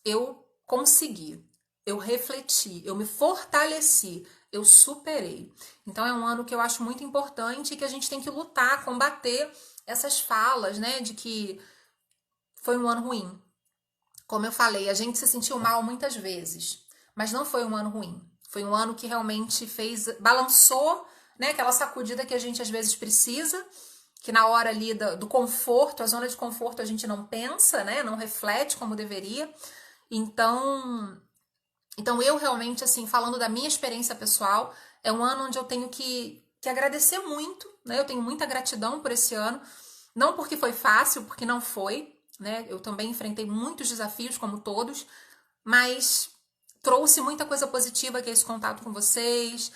eu consegui, eu refleti, eu me fortaleci, eu superei. Então é um ano que eu acho muito importante e que a gente tem que lutar, combater essas falas, né, de que foi um ano ruim. Como eu falei, a gente se sentiu mal muitas vezes, mas não foi um ano ruim. Foi um ano que realmente balançou, né, aquela sacudida que a gente às vezes precisa, que na hora ali do conforto, a zona de conforto a gente não pensa, né, não reflete como deveria. Então eu realmente, assim, falando da minha experiência pessoal, é um ano onde eu tenho que agradecer muito, né? Eu tenho muita gratidão por esse ano. Não porque foi fácil, porque não foi, né? Eu também enfrentei muitos desafios, como todos, mas trouxe muita coisa positiva, que é esse contato com vocês,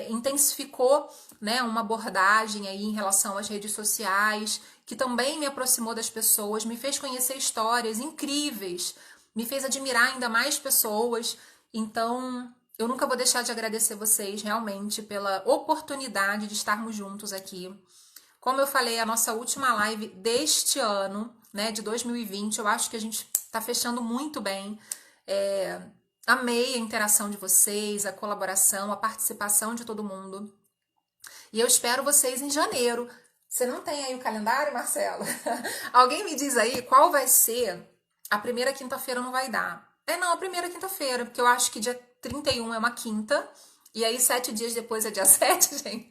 intensificou, né, uma abordagem aí em relação às redes sociais, que também me aproximou das pessoas, me fez conhecer histórias incríveis, me fez admirar ainda mais pessoas. Então, eu nunca vou deixar de agradecer vocês realmente pela oportunidade de estarmos juntos aqui. Como eu falei, a nossa última live deste ano, né, de 2020, eu acho que a gente tá fechando muito bem. Amei a interação de vocês, a colaboração, a participação de todo mundo. E eu espero vocês em janeiro. Você não tem aí o calendário, Marcelo? Alguém me diz aí qual vai ser a primeira quinta-feira. Não vai dar. Não, a primeira quinta-feira, porque eu acho que dia 31 é uma quinta, e aí 7 dias depois é dia 7, gente.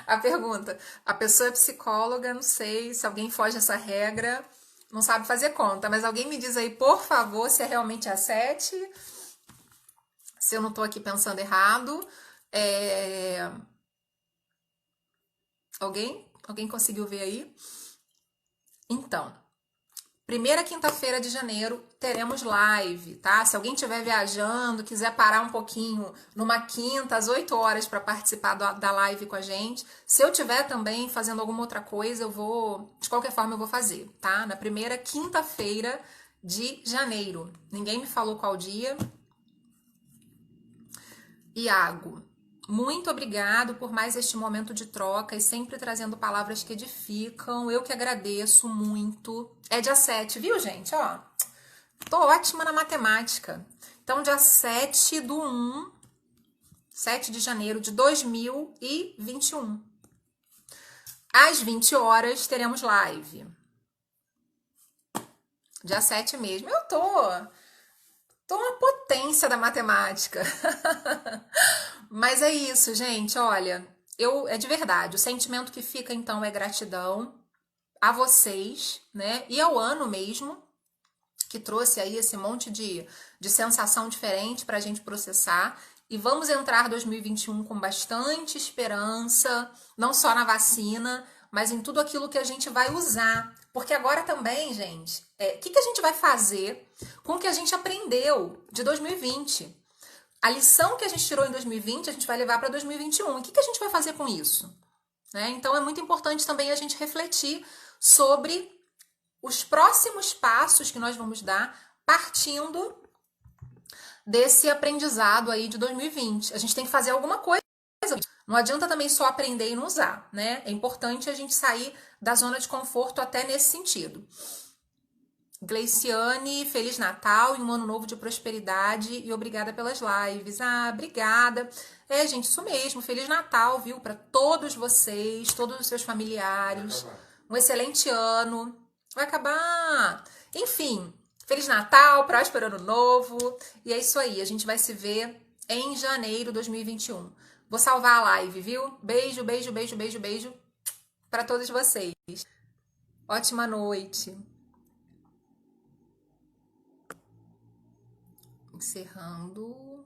A pergunta, a pessoa é psicóloga, não sei se alguém foge dessa regra, não sabe fazer conta, mas alguém me diz aí, por favor, se é realmente a 7, se eu não tô aqui pensando errado. Alguém conseguiu ver aí? Então, primeira quinta-feira de janeiro teremos live, tá? Se alguém estiver viajando, quiser parar um pouquinho numa quinta, às 8 horas, para participar da live com a gente. Se eu tiver também fazendo alguma outra coisa, de qualquer forma, eu vou fazer, tá? Na primeira quinta-feira de janeiro. Ninguém me falou qual dia. Iago, muito obrigado por mais este momento de troca e sempre trazendo palavras que edificam. Eu que agradeço muito. É dia 7, viu, gente? Ó, tô ótima na matemática. Então, dia 7 de janeiro de 2021. Às 20 horas teremos live. Dia 7 mesmo. Eu tô uma potência da matemática. Mas é isso, gente. Olha, é de verdade. O sentimento que fica, então, é gratidão a vocês, né? E ao ano mesmo, que trouxe aí esse monte de sensação diferente pra gente processar. E vamos entrar 2021 com bastante esperança, não só na vacina, mas em tudo aquilo que a gente vai usar. Porque agora também, gente, o que a gente vai fazer com o que a gente aprendeu de 2020? A lição que a gente tirou em 2020, a gente vai levar para 2021. E o que a gente vai fazer com isso? Né? Então, é muito importante também a gente refletir sobre os próximos passos que nós vamos dar partindo desse aprendizado aí de 2020. A gente tem que fazer alguma coisa. Não adianta também só aprender e não usar, né? É importante a gente sair da zona de conforto até nesse sentido. Gleiciane, Feliz Natal e um ano novo de prosperidade e obrigada pelas lives. Ah, obrigada. É, gente, isso mesmo. Feliz Natal, viu? Para todos vocês, todos os seus familiares. Um excelente ano. Vai acabar. Enfim, Feliz Natal, próspero ano novo. E é isso aí. A gente vai se ver em janeiro de 2021. Vou salvar a live, viu? Beijo, beijo, beijo, beijo, beijo para todos vocês. Ótima noite. Encerrando.